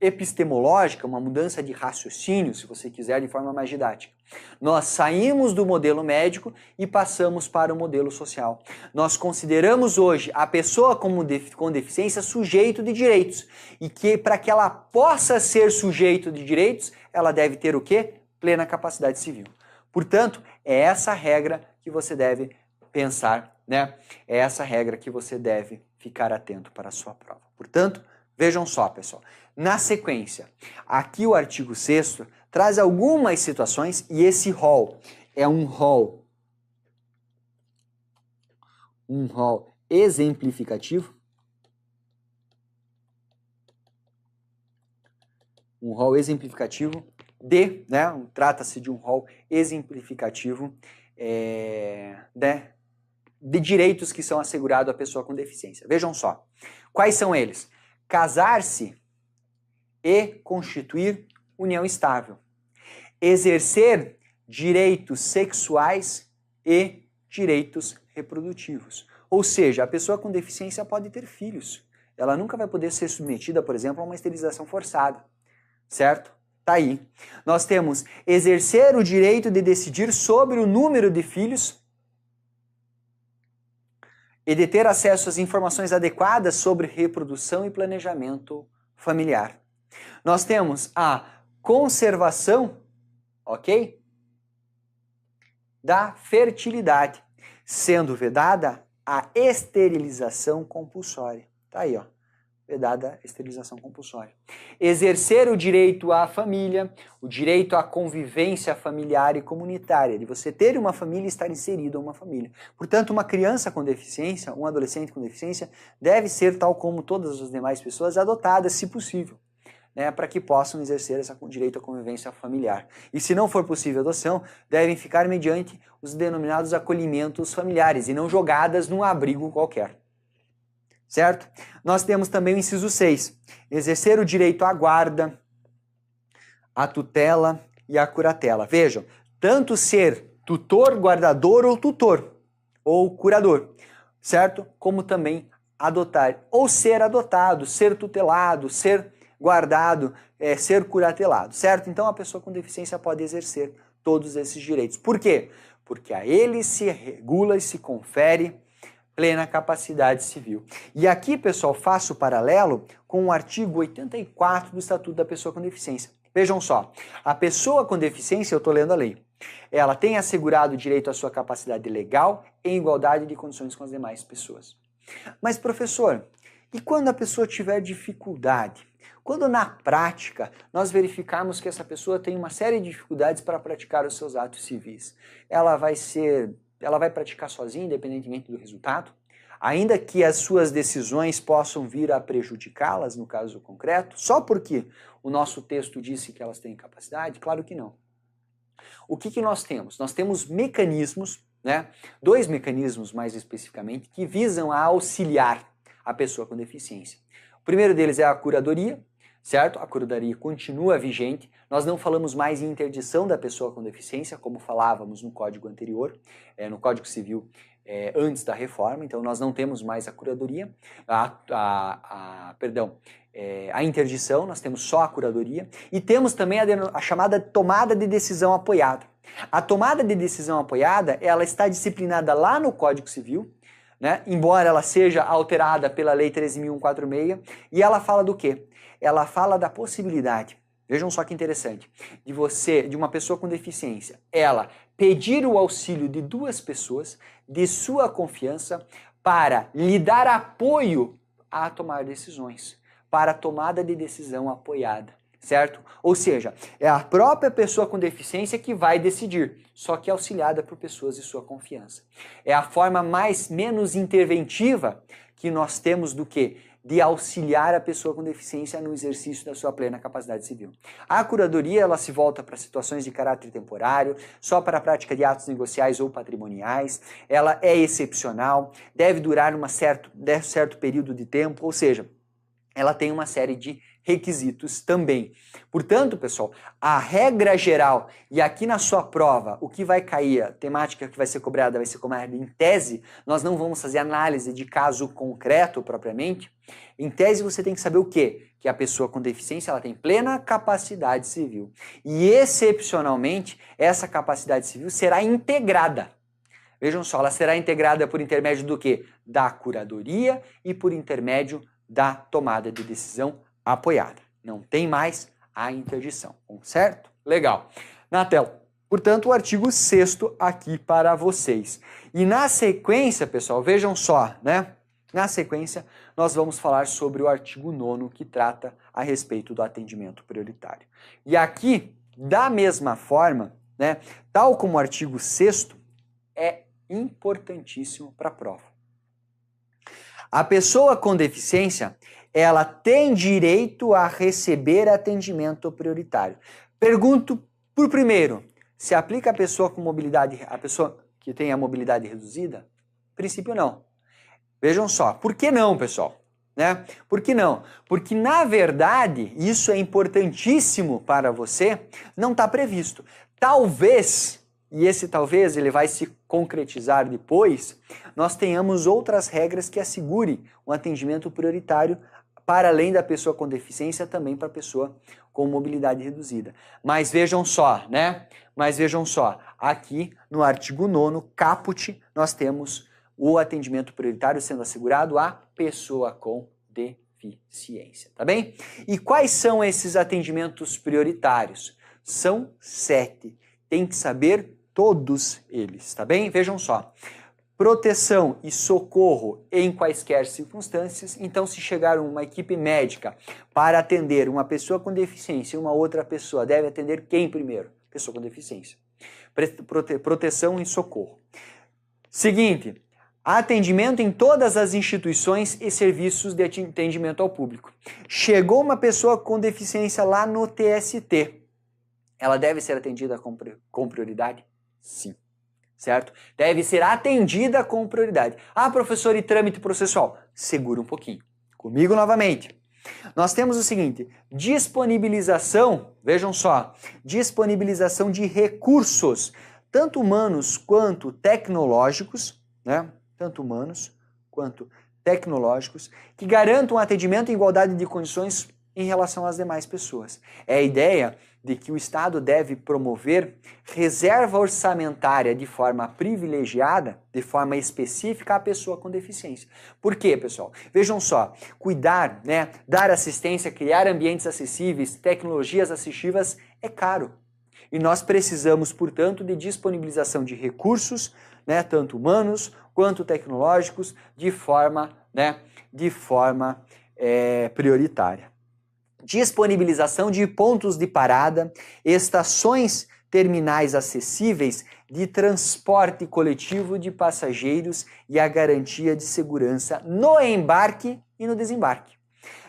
epistemológica, uma mudança de raciocínio, se você quiser, de forma mais didática. Nós saímos do modelo médico e passamos para o modelo social. Nós consideramos hoje a pessoa com deficiência sujeito de direitos e que para que ela possa ser sujeito de direitos, ela deve ter o quê? Plena capacidade civil. Portanto, é essa regra que você deve pensar, né? É essa regra que você deve ficar atento para a sua prova. Portanto, vejam só, pessoal. Na sequência, aqui o artigo 6º traz algumas situações e esse rol é um rol exemplificativo. Um rol exemplificativo trata-se de um rol exemplificativo de direitos que são assegurados à pessoa com deficiência. Vejam só. Quais são eles? Casar-se e constituir união estável. Exercer direitos sexuais e direitos reprodutivos. Ou seja, a pessoa com deficiência pode ter filhos. Ela nunca vai poder ser submetida, por exemplo, a uma esterilização forçada. Certo? Tá aí. Nós temos exercer o direito de decidir sobre o número de filhos e de ter acesso às informações adequadas sobre reprodução e planejamento familiar. Nós temos a conservação, ok? Da fertilidade, sendo vedada a esterilização compulsória. Tá aí, ó. Vedada a esterilização compulsória. Exercer o direito à família, o direito à convivência familiar e comunitária, de você ter uma família e estar inserido a uma família. Portanto, uma criança com deficiência, um adolescente com deficiência, deve ser, tal como todas as demais pessoas, adotada, se possível, né, para que possam exercer esse direito à convivência familiar. E se não for possível a adoção, devem ficar mediante os denominados acolhimentos familiares e não jogadas num abrigo qualquer. Certo? Nós temos também o inciso 6, exercer o direito à guarda, à tutela e à curatela. Vejam, tanto ser tutor, guardador ou tutor, ou curador, certo? Como também adotar, ou ser adotado, ser tutelado, ser guardado, ser curatelado, certo? Então a pessoa com deficiência pode exercer todos esses direitos. Por quê? Porque a ele se regula e se confere plena capacidade civil. E aqui, pessoal, faço o paralelo com o artigo 84 do Estatuto da Pessoa com Deficiência. Vejam só, a pessoa com deficiência, eu estou lendo a lei, ela tem assegurado o direito à sua capacidade legal em igualdade de condições com as demais pessoas. Mas, professor, e quando a pessoa tiver dificuldade? Quando na prática nós verificarmos que essa pessoa tem uma série de dificuldades para praticar os seus atos civis, ela vai praticar sozinha, independentemente do resultado? Ainda que as suas decisões possam vir a prejudicá-las, no caso concreto, só porque o nosso texto disse que elas têm capacidade? Claro que não. O que nós temos? Nós temos mecanismos, né? 2 mecanismos mais especificamente, que visam a auxiliar a pessoa com deficiência. O primeiro deles é a curadoria, certo? A curadoria continua vigente. Nós não falamos mais em interdição da pessoa com deficiência, como falávamos no Código anterior, no Código Civil antes da reforma. Então nós não temos mais a curadoria, a interdição, nós temos só a curadoria. E temos também a chamada tomada de decisão apoiada. A tomada de decisão apoiada, ela está disciplinada lá no Código Civil, né? Embora ela seja alterada pela Lei 13.146, e ela fala do quê? Ela fala da possibilidade, vejam só que interessante, de uma pessoa com deficiência, ela pedir o auxílio de 2 pessoas de sua confiança para lhe dar apoio a tomar decisões, para a tomada de decisão apoiada, certo? Ou seja, é a própria pessoa com deficiência que vai decidir, só que auxiliada por pessoas de sua confiança. É a forma menos interventiva que nós temos do que? De auxiliar a pessoa com deficiência no exercício da sua plena capacidade civil. A curadoria, ela se volta para situações de caráter temporário, só para a prática de atos negociais ou patrimoniais, ela é excepcional, deve durar certo período de tempo, ou seja, ela tem uma série de requisitos também. Portanto, pessoal, a regra geral, e aqui na sua prova, o que vai cair, a temática que vai ser cobrada em tese, nós não vamos fazer análise de caso concreto propriamente. Em tese você tem que saber o quê? Que a pessoa com deficiência ela tem plena capacidade civil. E excepcionalmente, essa capacidade civil será integrada. Vejam só, ela será integrada por intermédio do quê? Da curadoria e por intermédio da tomada de decisão apoiada. Não tem mais a interdição, certo? Legal. Na tela, portanto, o artigo 6º aqui para vocês. E na sequência, pessoal, vejam só, né? Na sequência, nós vamos falar sobre o artigo 9º, que trata a respeito do atendimento prioritário. E aqui, da mesma forma, né, tal como o artigo 6º, é importantíssimo para a prova. A pessoa com deficiência, ela tem direito a receber atendimento prioritário. Pergunto por primeiro, se aplica a pessoa com mobilidade, a pessoa que tem a mobilidade reduzida? Princípio não. Vejam só, por que não, pessoal? Né? Por que não? Porque, na verdade, isso é importantíssimo para você, não está previsto. talvez, e esse talvez ele vai se concretizar depois, nós tenhamos outras regras que assegurem um atendimento prioritário para além da pessoa com deficiência, também para a pessoa com mobilidade reduzida. Mas vejam só, né? Mas vejam só, aqui no artigo 9º, caput, nós temos o atendimento prioritário sendo assegurado à pessoa com deficiência, tá bem? E quais são esses atendimentos prioritários? São 7. Tem que saber todos eles, tá bem? Vejam só. Proteção e socorro em quaisquer circunstâncias. Então, se chegar uma equipe médica para atender uma pessoa com deficiência e uma outra pessoa, deve atender quem primeiro? Pessoa com deficiência. Proteção e socorro. Seguinte, atendimento em todas as instituições e serviços de atendimento ao público. Chegou uma pessoa com deficiência lá no TST. Ela deve ser atendida com prioridade? Sim. Certo? Deve ser atendida com prioridade. Ah, professor, e trâmite processual? Segura um pouquinho. Comigo novamente. Nós temos o seguinte, disponibilização, vejam só, disponibilização de recursos, tanto humanos quanto tecnológicos, né? Tanto humanos quanto tecnológicos, que garantam um atendimento em igualdade de condições em relação às demais pessoas. É a ideia de que o Estado deve promover reserva orçamentária de forma privilegiada, de forma específica à pessoa com deficiência. Por quê, pessoal? Vejam só, cuidar, né, dar assistência, criar ambientes acessíveis, tecnologias assistivas é caro. E nós precisamos, portanto, de disponibilização de recursos, né, tanto humanos quanto tecnológicos, de forma prioritária. Disponibilização de pontos de parada, estações terminais acessíveis de transporte coletivo de passageiros e a garantia de segurança no embarque e no desembarque.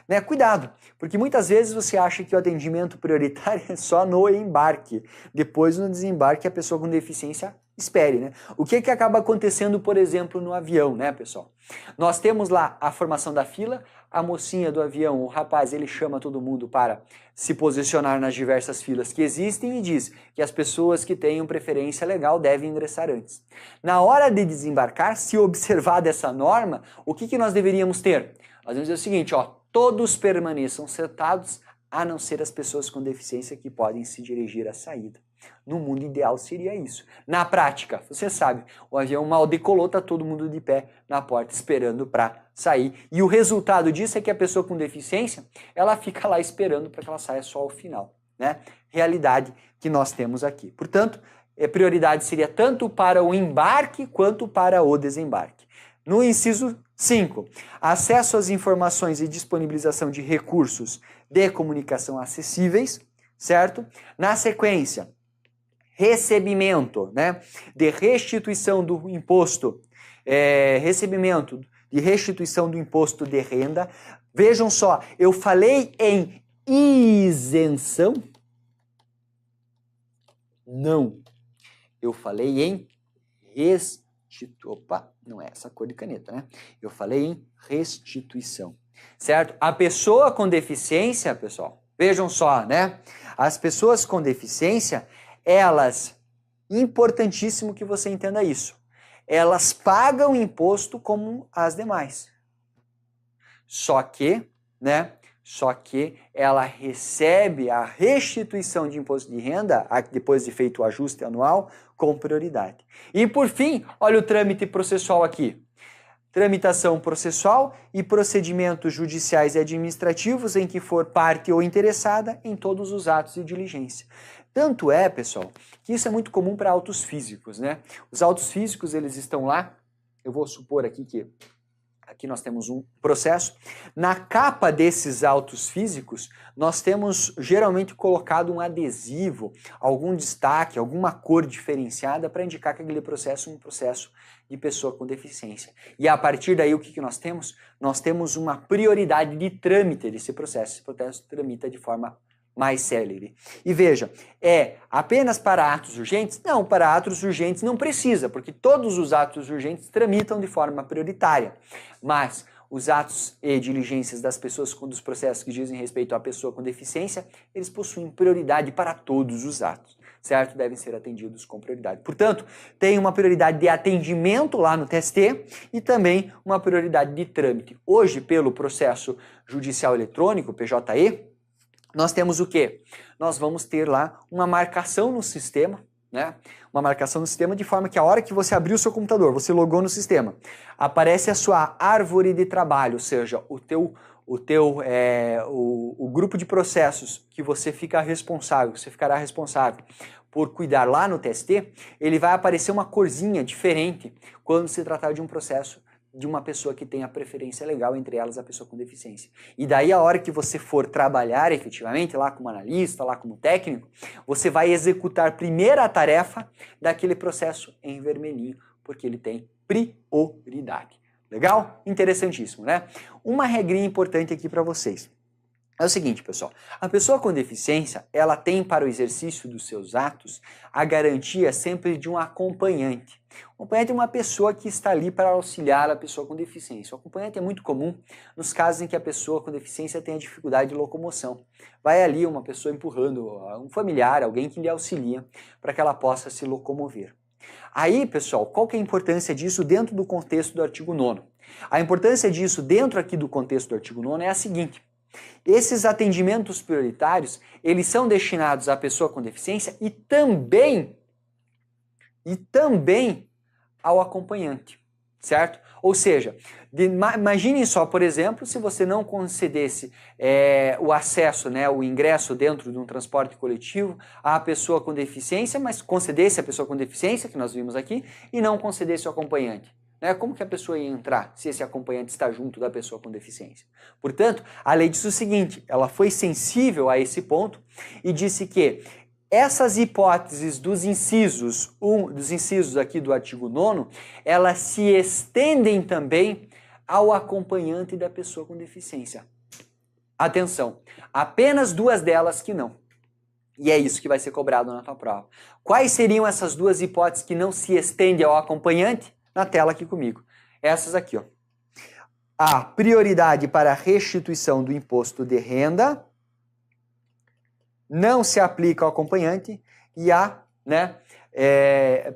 Né? Cuidado, porque muitas vezes você acha que o atendimento prioritário é só no embarque. Depois, no desembarque, a pessoa com deficiência espere, né? O que acaba acontecendo, por exemplo, no avião, né, pessoal? Nós temos lá a formação da fila, a mocinha do avião, o rapaz, ele chama todo mundo para se posicionar nas diversas filas que existem e diz que as pessoas que tenham preferência legal devem ingressar antes. Na hora de desembarcar, se observar dessa norma, o que nós deveríamos ter? Nós vamos dizer o seguinte, ó, todos permaneçam sentados, a não ser as pessoas com deficiência que podem se dirigir à saída. No mundo ideal seria isso. Na prática, você sabe, o avião mal decolou, tá todo mundo de pé na porta esperando para sair. E o resultado disso é que a pessoa com deficiência, ela fica lá esperando para que ela saia só ao final, né? Realidade que nós temos aqui. Portanto, a prioridade seria tanto para o embarque quanto para o desembarque. No inciso 5, acesso às informações e disponibilização de recursos de comunicação acessíveis, certo? Na sequência, recebimento, né, de restituição do imposto, recebimento de restituição do imposto de renda. Vejam só, eu falei em isenção? Não. Eu falei em Opa, não é essa cor de caneta, né? Eu falei em restituição, certo? A pessoa com deficiência, pessoal, vejam só, né? As pessoas com deficiência, elas, importantíssimo que você entenda isso, elas pagam imposto como as demais. Só que, né? Só que ela recebe a restituição de imposto de renda, depois de feito o ajuste anual, com prioridade. E por fim, olha o trâmite processual aqui. Tramitação processual e procedimentos judiciais e administrativos em que for parte ou interessada em todos os atos de diligência. Tanto é, pessoal, que isso é muito comum para autos físicos, né? Os autos físicos, eles estão lá, eu vou supor aqui que aqui nós temos um processo. Na capa desses autos físicos, nós temos geralmente colocado um adesivo, algum destaque, alguma cor diferenciada para indicar que aquele processo é um processo de pessoa com deficiência. E a partir daí, o que nós temos? Nós temos uma prioridade de trâmite desse processo. Esse processo tramita de forma mais célere. E veja, é apenas para atos urgentes? Não, para atos urgentes não precisa, porque todos os atos urgentes tramitam de forma prioritária. Mas os atos e diligências das pessoas dos processos que dizem respeito à pessoa com deficiência, eles possuem prioridade para todos os atos, certo? Devem ser atendidos com prioridade. Portanto, tem uma prioridade de atendimento lá no TST e também uma prioridade de trâmite. Hoje, pelo processo judicial eletrônico, PJE, nós temos o quê? Nós vamos ter lá uma marcação no sistema, né? Uma marcação no sistema de forma que a hora que você abrir o seu computador, você logou no sistema, aparece a sua árvore de trabalho, ou seja, o grupo de processos que você ficará responsável por cuidar lá no TST, ele vai aparecer uma corzinha diferente quando se tratar de um processo de uma pessoa que tenha preferência legal, entre elas a pessoa com deficiência. E daí a hora que você for trabalhar efetivamente, lá como analista, lá como técnico, você vai executar primeiro a tarefa daquele processo em vermelhinho, porque ele tem prioridade. Legal? Interessantíssimo, né? Uma regrinha importante aqui para vocês. É o seguinte, pessoal, a pessoa com deficiência, ela tem para o exercício dos seus atos a garantia sempre de um acompanhante. O acompanhante é uma pessoa que está ali para auxiliar a pessoa com deficiência. O acompanhante é muito comum nos casos em que a pessoa com deficiência tenha dificuldade de locomoção. Vai ali uma pessoa empurrando um familiar, alguém que lhe auxilia para que ela possa se locomover. Aí, pessoal, qual que é a importância disso dentro do contexto do artigo 9º? A importância disso dentro aqui do contexto do artigo 9º é a seguinte: esses atendimentos prioritários, eles são destinados à pessoa com deficiência e também ao acompanhante, certo? Ou seja, imaginem só, por exemplo, se você não concedesse o acesso, né, o ingresso dentro de um transporte coletivo à pessoa com deficiência, mas concedesse a pessoa com deficiência, que nós vimos aqui, e não concedesse o acompanhante. Como que a pessoa ia entrar se esse acompanhante está junto da pessoa com deficiência? Portanto, a lei diz o seguinte, ela foi sensível a esse ponto e disse que essas hipóteses dos incisos aqui do artigo 9º, elas se estendem também ao acompanhante da pessoa com deficiência. Atenção, apenas duas delas que não. E é isso que vai ser cobrado na tua prova. Quais seriam essas duas hipóteses que não se estendem ao acompanhante? Na tela aqui comigo. Essas aqui, ó. A prioridade para a restituição do imposto de renda não se aplica ao acompanhante e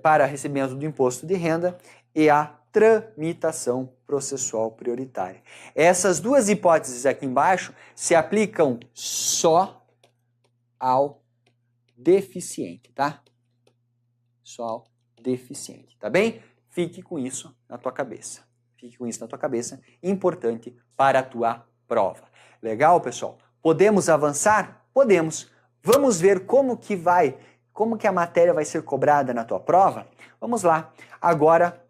para recebimento do imposto de renda e a tramitação processual prioritária. Essas duas hipóteses aqui embaixo se aplicam só ao deficiente, tá? Só ao deficiente, tá bem? Fique com isso na tua cabeça. Fique com isso na tua cabeça, importante para a tua prova. Legal, pessoal? Podemos avançar? Podemos. Vamos ver como que a matéria vai ser cobrada na tua prova? Vamos lá. Agora,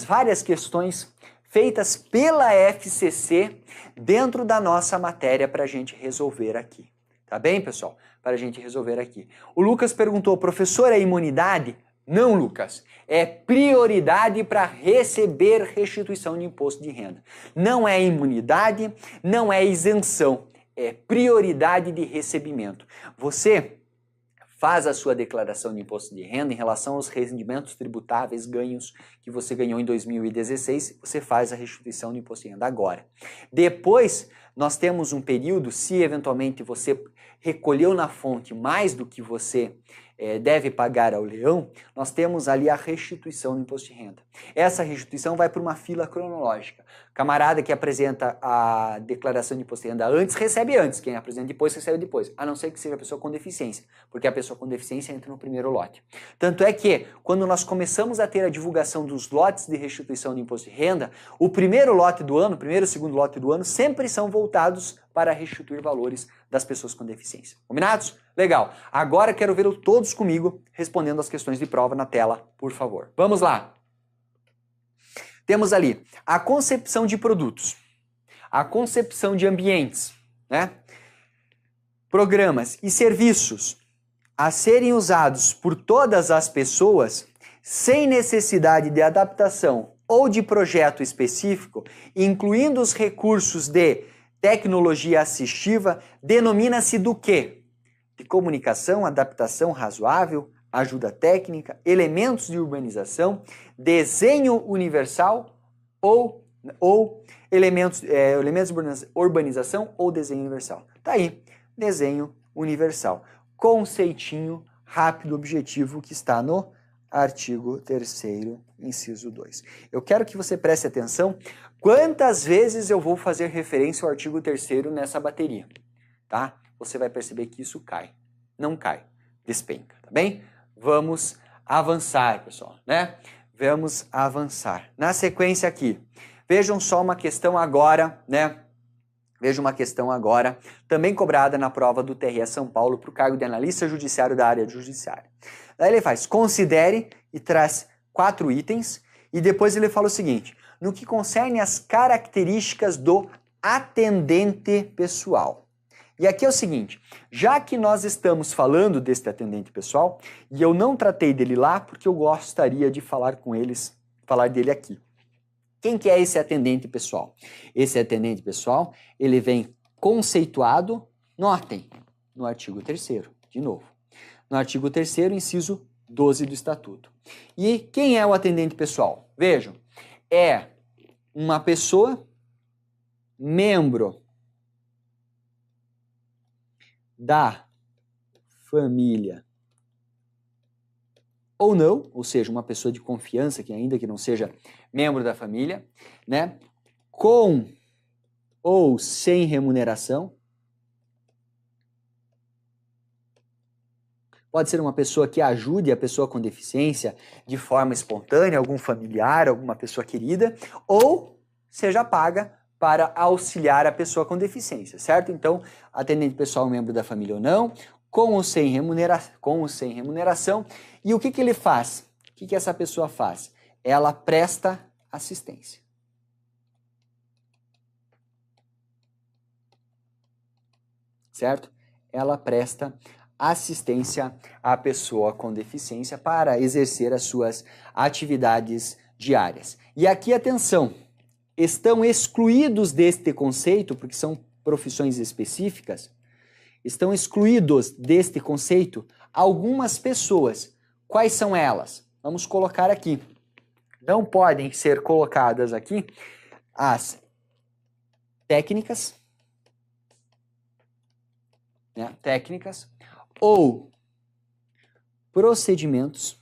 várias questões feitas pela FCC dentro da nossa matéria para a gente resolver aqui. Tá bem, pessoal? Para a gente resolver aqui. O Lucas perguntou, professor, é imunidade? Não, Lucas. É prioridade para receber restituição de imposto de renda. Não é imunidade, não é isenção. É prioridade de recebimento. Você faz a sua declaração de imposto de renda em relação aos rendimentos tributáveis ganhos que você ganhou em 2016, você faz a restituição do imposto de renda agora. Depois, nós temos um período, se eventualmente você recolheu na fonte mais do que você deve pagar ao leão, nós temos ali a restituição do imposto de renda. Essa restituição vai para uma fila cronológica. Camarada que apresenta a declaração de imposto de renda antes, recebe antes. Quem apresenta depois, recebe depois. A não ser que seja a pessoa com deficiência, porque a pessoa com deficiência entra no primeiro lote. Tanto é que, quando nós começamos a ter a divulgação dos lotes de restituição de imposto de renda, o primeiro e segundo lote do ano sempre são voltados para restituir valores das pessoas com deficiência. Combinados? Legal. Agora quero ver todos comigo respondendo as questões de prova na tela, por favor. Vamos lá. Temos ali a concepção de produtos, a concepção de ambientes, né? Programas e serviços a serem usados por todas as pessoas sem necessidade de adaptação ou de projeto específico, incluindo os recursos de tecnologia assistiva, denomina-se do quê? De comunicação, adaptação razoável, ajuda técnica, elementos de urbanização, desenho universal ou elementos de urbanização ou desenho universal. Tá aí, desenho universal. Conceitinho rápido, objetivo, que está no artigo 3º, inciso 2. Eu quero que você preste atenção quantas vezes eu vou fazer referência ao artigo 3º nessa bateria, tá? Você vai perceber que isso cai. Não cai, despenca, tá bem? Vamos avançar, pessoal, né? Vamos avançar. Na sequência aqui, vejam só uma questão agora, né? Veja uma questão agora, também cobrada na prova do TRE São Paulo para o cargo de analista judiciário da área judiciária. Daí ele faz, considere e traz 4 itens e depois ele fala o seguinte, no que concerne as características do atendente pessoal. E aqui é o seguinte, já que nós estamos falando deste atendente pessoal, e eu não tratei dele lá porque eu gostaria de falar dele aqui. Quem que é esse atendente pessoal? Esse atendente pessoal, ele vem conceituado, notem, no artigo 3º, de novo. No artigo 3º, inciso 12 do Estatuto. E quem é o atendente pessoal? Vejam, é uma pessoa, membro da família ou não, ou seja, uma pessoa de confiança, que ainda que não seja membro da família, né, com ou sem remuneração. Pode ser uma pessoa que ajude a pessoa com deficiência de forma espontânea, algum familiar, alguma pessoa querida, ou seja paga para auxiliar a pessoa com deficiência, certo? Então, atendente pessoal, membro da família ou não, com ou sem remuneração. E o que ele faz? O que essa pessoa faz? Ela presta assistência. Certo? Ela presta assistência à pessoa com deficiência para exercer as suas atividades diárias. E aqui, atenção, estão excluídos deste conceito, porque são profissões específicas, estão excluídos deste conceito algumas pessoas. Quais são elas? Vamos colocar aqui. Não podem ser colocadas aqui as técnicas, né? Técnicas ou procedimentos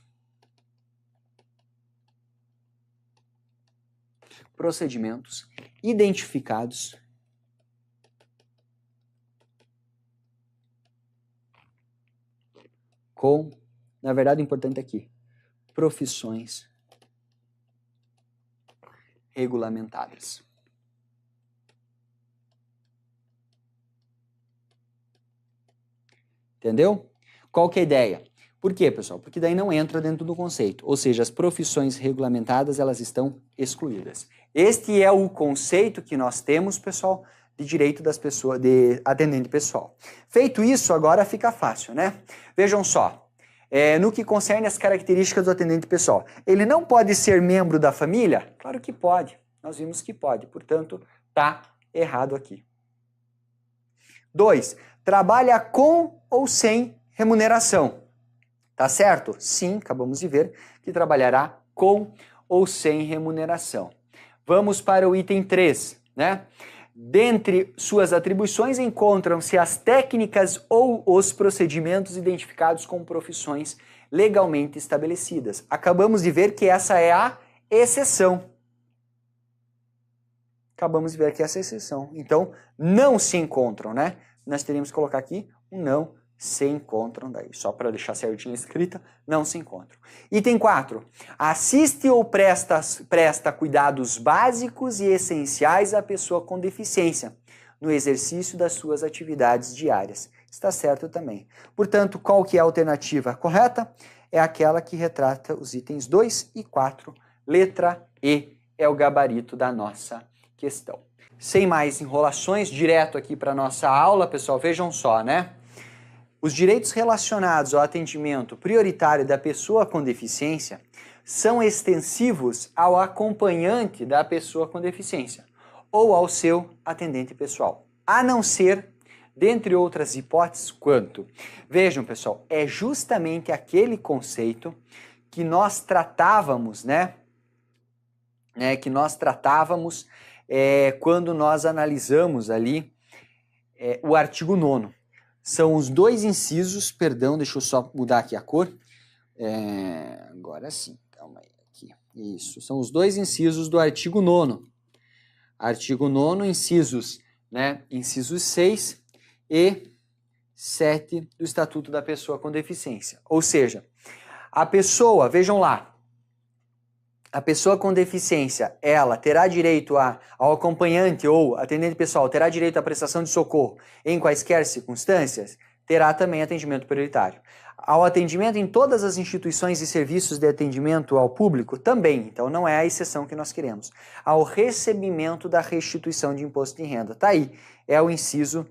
identificados com, na verdade, importante aqui, profissões regulamentadas. Entendeu? Qual que é a ideia? Por quê, pessoal? Porque daí não entra dentro do conceito, ou seja, as profissões regulamentadas, elas estão excluídas. Este é o conceito que nós temos, pessoal, de direito das pessoas, de atendente pessoal. Feito isso, agora fica fácil, né? Vejam só, no que concerne as características do atendente pessoal, ele não pode ser membro da família? Claro que pode, nós vimos que pode, portanto, tá errado aqui. 2, trabalha com ou sem remuneração. Tá certo? Sim, acabamos de ver que trabalhará com ou sem remuneração. Vamos para o item 3, né? Dentre suas atribuições encontram-se as técnicas ou os procedimentos identificados com profissões legalmente estabelecidas. Acabamos de ver que essa é a exceção. Acabamos de ver que essa é a exceção. Então, não se encontram, né? Nós teríamos que colocar aqui um não se encontram, daí só para deixar certinho a escrita, não se encontram. Item 4. Assiste ou presta cuidados básicos e essenciais à pessoa com deficiência no exercício das suas atividades diárias. Está certo também. Portanto, qual que é a alternativa correta? É aquela que retrata os itens 2 e 4. Letra E é o gabarito da nossa questão. Sem mais enrolações, direto aqui para a nossa aula, pessoal, vejam só, né? Os direitos relacionados ao atendimento prioritário da pessoa com deficiência são extensivos ao acompanhante da pessoa com deficiência ou ao seu atendente pessoal, a não ser, dentre outras hipóteses, quanto. Vejam, pessoal, é justamente aquele conceito que nós tratávamos, quando nós analisamos ali o artigo 9º. São os dois incisos, perdão, deixa eu só mudar aqui a cor. Agora sim, calma aí. Aqui. Isso, são os dois incisos do artigo 9º. Artigo 9º, incisos, incisos 6 e 7 do Estatuto da Pessoa com Deficiência. Ou seja, a pessoa, vejam lá, a pessoa com deficiência, ela terá direito ao acompanhante ou atendente pessoal, terá direito à prestação de socorro em quaisquer circunstâncias, terá também atendimento prioritário. Ao atendimento em todas as instituições e serviços de atendimento ao público, também, então não é a exceção que nós queremos. Ao recebimento da restituição de imposto de renda. Tá aí, é o inciso,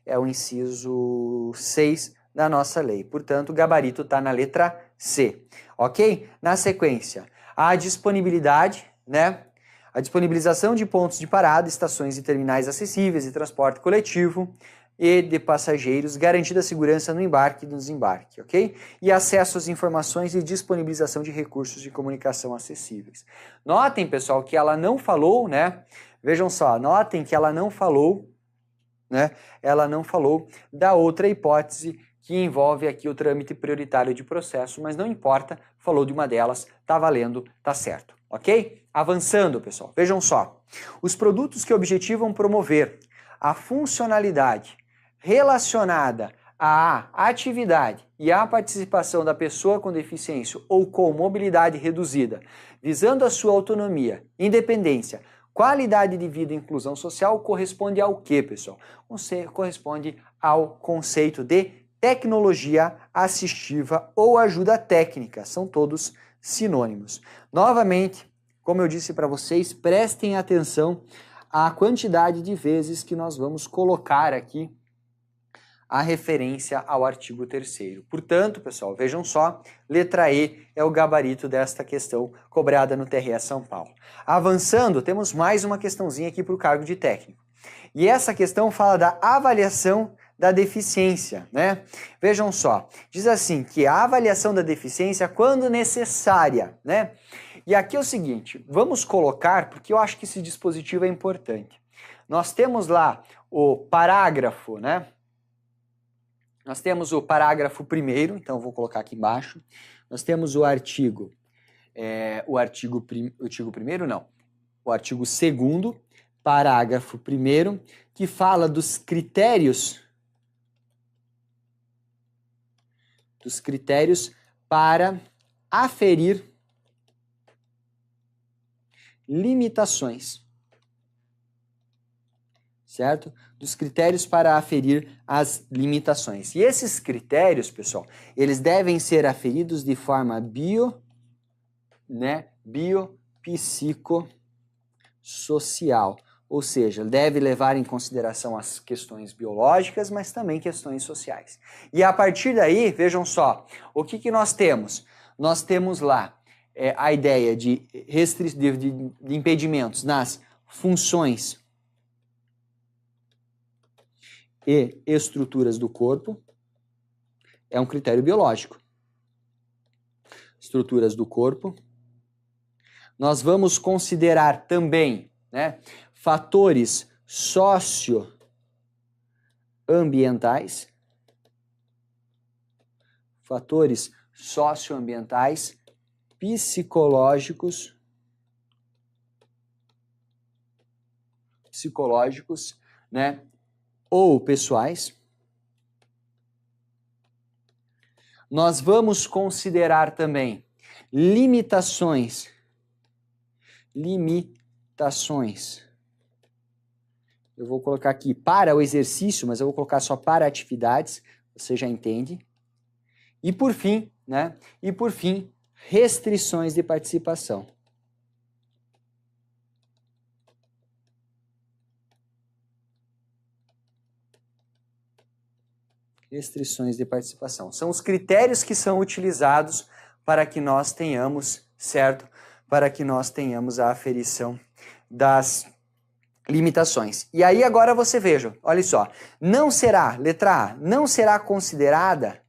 é o inciso 6 da nossa lei. Portanto, o gabarito está na letra C, ok? Na sequência, a disponibilidade, a disponibilização de pontos de parada, estações e terminais acessíveis de transporte coletivo e de passageiros, garantida a segurança no embarque e no desembarque, ok? E acesso às informações e disponibilização de recursos de comunicação acessíveis. Notem, pessoal, que ela não falou, Vejam só, notem que ela não falou, Ela não falou da outra hipótese que envolve aqui o trâmite prioritário de processo, mas não importa, falou de uma delas, tá valendo, tá certo, ok? Avançando, pessoal, vejam só. Os produtos que objetivam promover a funcionalidade relacionada à atividade e à participação da pessoa com deficiência ou com mobilidade reduzida, visando a sua autonomia, independência, qualidade de vida e inclusão social, corresponde ao quê, pessoal? Corresponde ao conceito de tecnologia assistiva ou ajuda técnica. São todos sinônimos. Novamente, como eu disse para vocês, prestem atenção à quantidade de vezes que nós vamos colocar aqui a referência ao artigo 3º. Portanto, pessoal, vejam só, letra E é o gabarito desta questão cobrada no TRE São Paulo. Avançando, temos mais uma questãozinha aqui para o cargo de técnico. E essa questão fala da avaliação da deficiência, Vejam só, diz assim, que a avaliação da deficiência quando necessária, E aqui é o seguinte, vamos colocar, porque eu acho que esse dispositivo é importante. Nós temos lá o parágrafo, Nós temos o parágrafo 1º, então vou colocar aqui embaixo. Nós temos o artigo 2º, parágrafo 1º, que fala dos critérios para aferir limitações, certo? Dos critérios para aferir as limitações. E esses critérios, pessoal, eles devem ser aferidos de forma biopsicossocial. Ou seja, deve levar em consideração as questões biológicas, mas também questões sociais. E a partir daí, vejam só, o que nós temos? Nós temos lá a ideia de impedimentos nas funções e estruturas do corpo. É um critério biológico. Estruturas do corpo. Nós vamos considerar também, fatores socioambientais, psicológicos, ou pessoais. Nós vamos considerar também limitações. Eu vou colocar aqui para o exercício, mas eu vou colocar só para atividades, você já entende. E por fim, restrições de participação. Restrições de participação. São os critérios que são utilizados para que nós tenhamos, certo? Para que nós tenhamos a aferição das limitações. E aí agora você veja, olha só, não será, letra A, não será considerada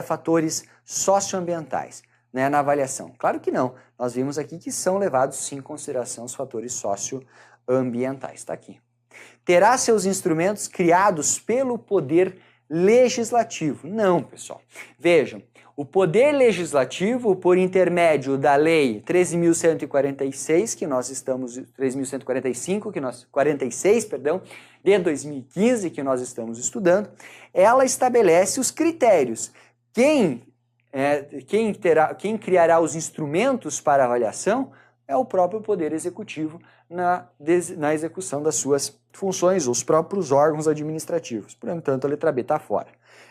fatores socioambientais. né, na avaliação? Claro que não. Nós vimos aqui que são levados sim em consideração os fatores socioambientais. Está aqui. Terá seus instrumentos criados pelo poder legislativo. Não, pessoal. Vejam, o poder legislativo, por intermédio da lei 13.146, que nós estamos 13.145, 46, perdão, de 2015 que nós estamos estudando, ela estabelece os critérios. Quem criará os instrumentos para avaliação é o próprio Poder Executivo na execução das suas funções, os próprios órgãos administrativos. Portanto, a letra B está fora.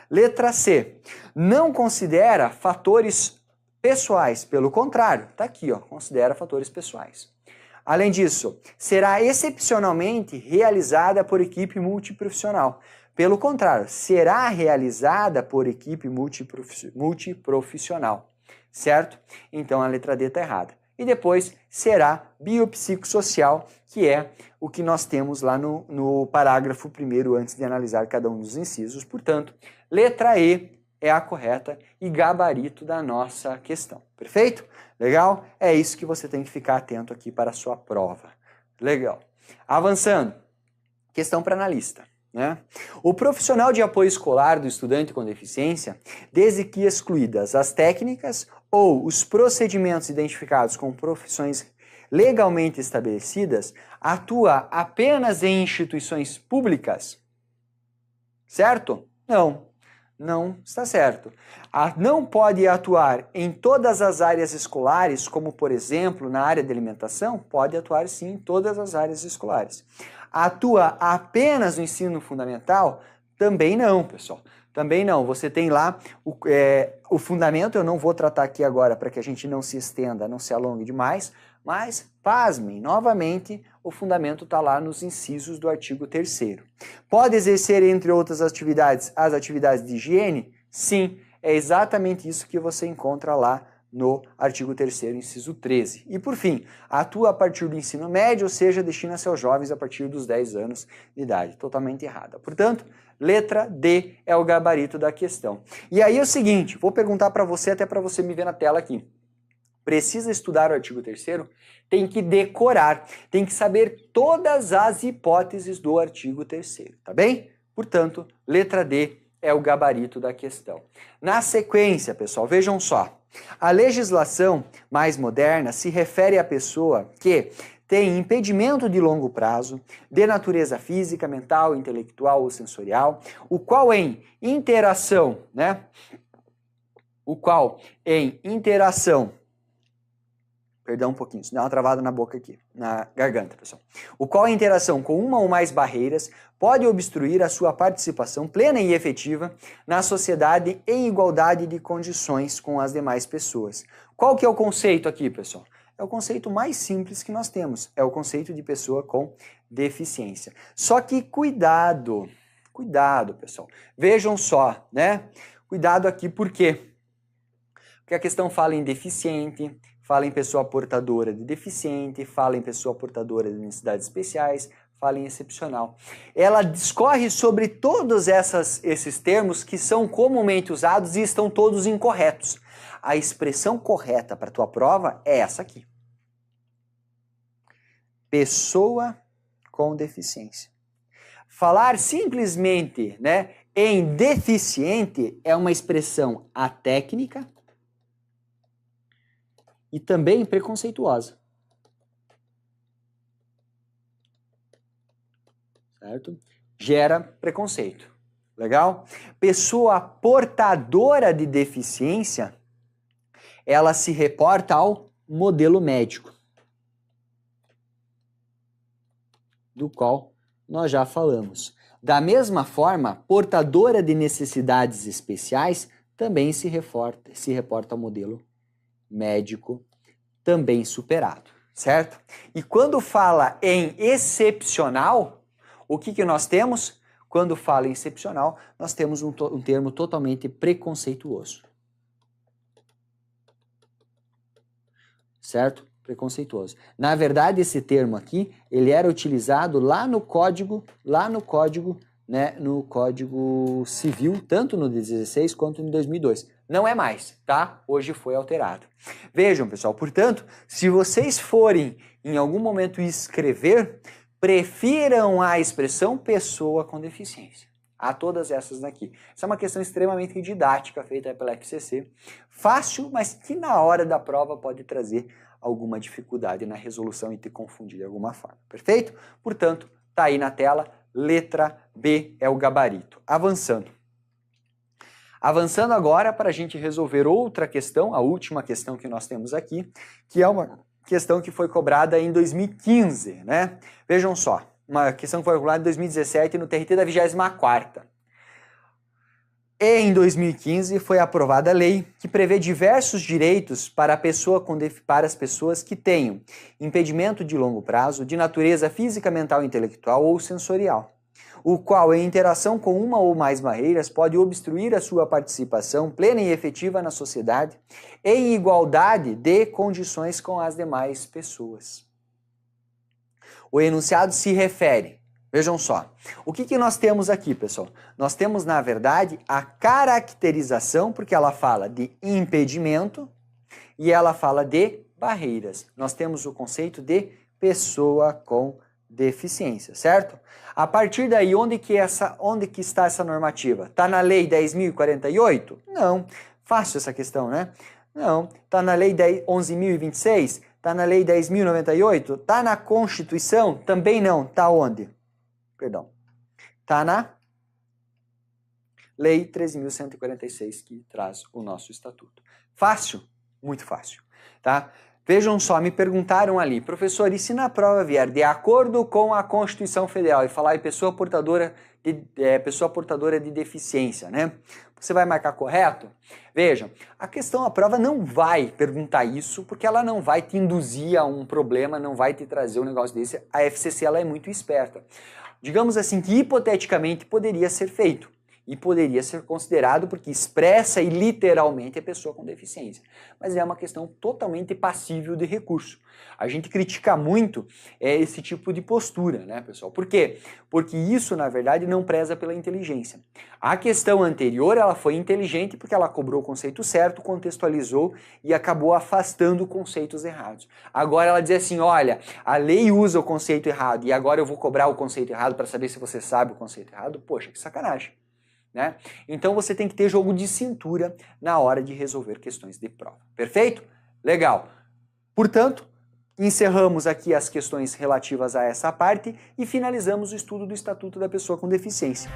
Letra C, não considera fatores pessoais, pelo contrário, está aqui, ó, considera fatores pessoais. Além disso, será excepcionalmente realizada por equipe multiprofissional. Pelo contrário, será realizada por equipe multiprofissional, certo? Então a letra D está errada. E depois será biopsicossocial, que é o que nós temos lá no parágrafo primeiro, antes de analisar cada um dos incisos. Portanto, letra E é a correta e gabarito da nossa questão. Perfeito? Legal? É isso que você tem que ficar atento aqui para a sua prova. Legal. Avançando. Questão para analista. Né? O profissional de apoio escolar do estudante com deficiência, desde que excluídas as técnicas ou os procedimentos identificados com profissões legalmente estabelecidas, atua apenas em instituições públicas? Certo? Não. Não está certo. Não pode atuar em todas as áreas escolares, como, por exemplo, na área de alimentação? Pode atuar, sim, em todas as áreas escolares. Atua apenas no ensino fundamental? Também não, pessoal. Também não. Você tem lá o fundamento, eu não vou tratar aqui agora para que a gente não se estenda, não se alongue demais, mas, pasmem, novamente, o fundamento está lá nos incisos do artigo 3º. Pode exercer, entre outras atividades, as atividades de higiene? Sim, é exatamente isso que você encontra lá no artigo 3º, inciso 13. E, por fim, atua a partir do ensino médio, ou seja, destina-se aos jovens a partir dos 10 anos de idade. Totalmente errada. Portanto, letra D é o gabarito da questão. E aí é o seguinte, vou perguntar para você, até para você me ver na tela aqui. Precisa estudar o artigo 3º? Tem que decorar, tem que saber todas as hipóteses do artigo 3º, tá bem? Portanto, letra D é o gabarito da questão. Na sequência, pessoal, vejam só. A legislação mais moderna se refere à pessoa que tem impedimento de longo prazo, de natureza física, mental, intelectual ou sensorial, o qual em interação, perdão um pouquinho, isso dá uma travada na boca aqui, na garganta, pessoal. O qual, em interação com uma ou mais barreiras, pode obstruir a sua participação plena e efetiva na sociedade em igualdade de condições com as demais pessoas. Qual que é o conceito aqui, pessoal? É o conceito mais simples que nós temos, é o conceito de pessoa com deficiência. Só que cuidado, pessoal. Vejam só, Cuidado aqui, por quê? Porque a questão fala em deficiente, fala em pessoa portadora de deficiente, fala em pessoa portadora de necessidades especiais, fala em excepcional. Ela discorre sobre todos esses termos que são comumente usados e estão todos incorretos. A expressão correta para a tua prova é essa aqui. Pessoa com deficiência. Falar simplesmente, em deficiente é uma expressão atécnica e também preconceituosa. Certo? Gera preconceito. Legal? Pessoa portadora de deficiência, ela se reporta ao modelo médico, do qual nós já falamos. Da mesma forma, portadora de necessidades especiais também se reporta ao modelo médico também superado, certo? E quando fala em excepcional, o que nós temos? Quando fala em excepcional, nós temos um termo totalmente preconceituoso. Certo? Preconceituoso. Na verdade, esse termo aqui, ele era utilizado lá no Código Civil, tanto no 16 quanto no 2002. Não é mais, tá? Hoje foi alterado. Vejam, pessoal, portanto, se vocês forem em algum momento escrever, prefiram a expressão pessoa com deficiência a todas essas daqui. Essa é uma questão extremamente didática feita pela FCC. Fácil, mas que na hora da prova pode trazer alguma dificuldade na resolução e te confundir de alguma forma. Perfeito? Portanto, tá aí na tela, letra B é o gabarito. Avançando. Avançando agora para a gente resolver outra questão, a última questão que nós temos aqui, que é uma questão que foi cobrada em 2015, né? Vejam só, uma questão que foi cobrada em 2017 no TRT da 24ª. E em 2015 foi aprovada a lei que prevê diversos direitos para as pessoas que tenham impedimento de longo prazo de natureza física, mental, intelectual ou sensorial, o qual, em interação com uma ou mais barreiras, pode obstruir a sua participação plena e efetiva na sociedade em igualdade de condições com as demais pessoas. O enunciado se refere, vejam só, o que nós temos aqui, pessoal? Nós temos, na verdade, a caracterização, porque ela fala de impedimento e ela fala de barreiras. Nós temos o conceito de pessoa com deficiência, certo? A partir daí, onde que está essa normativa? Está na Lei 10.048? Não. Fácil essa questão, né? Não. Está na Lei 11.026? Está na Lei 10.098? Está na Constituição? Também não. Está onde? Perdão. Está na Lei 13.146, que traz o nosso estatuto. Fácil? Muito fácil, tá? Vejam só, me perguntaram ali, professor, e se na prova vier de acordo com a Constituição Federal e falar em pessoa portadora de deficiência, né? Você vai marcar correto? Vejam, a prova não vai perguntar isso, porque ela não vai te induzir a um problema, não vai te trazer um negócio desse. A FCC ela é muito esperta. Digamos assim que hipoteticamente poderia ser feito. E poderia ser considerado porque expressa e literalmente a pessoa com deficiência. Mas é uma questão totalmente passível de recurso. A gente critica muito esse tipo de postura, né, pessoal? Por quê? Porque isso, na verdade, não preza pela inteligência. A questão anterior, ela foi inteligente porque ela cobrou o conceito certo, contextualizou e acabou afastando conceitos errados. Agora ela diz assim, olha, a lei usa o conceito errado e agora eu vou cobrar o conceito errado para saber se você sabe o conceito errado? Poxa, que sacanagem. Né? Então você tem que ter jogo de cintura na hora de resolver questões de prova. Perfeito? Legal. Portanto, encerramos aqui as questões relativas a essa parte e finalizamos o estudo do Estatuto da Pessoa com Deficiência.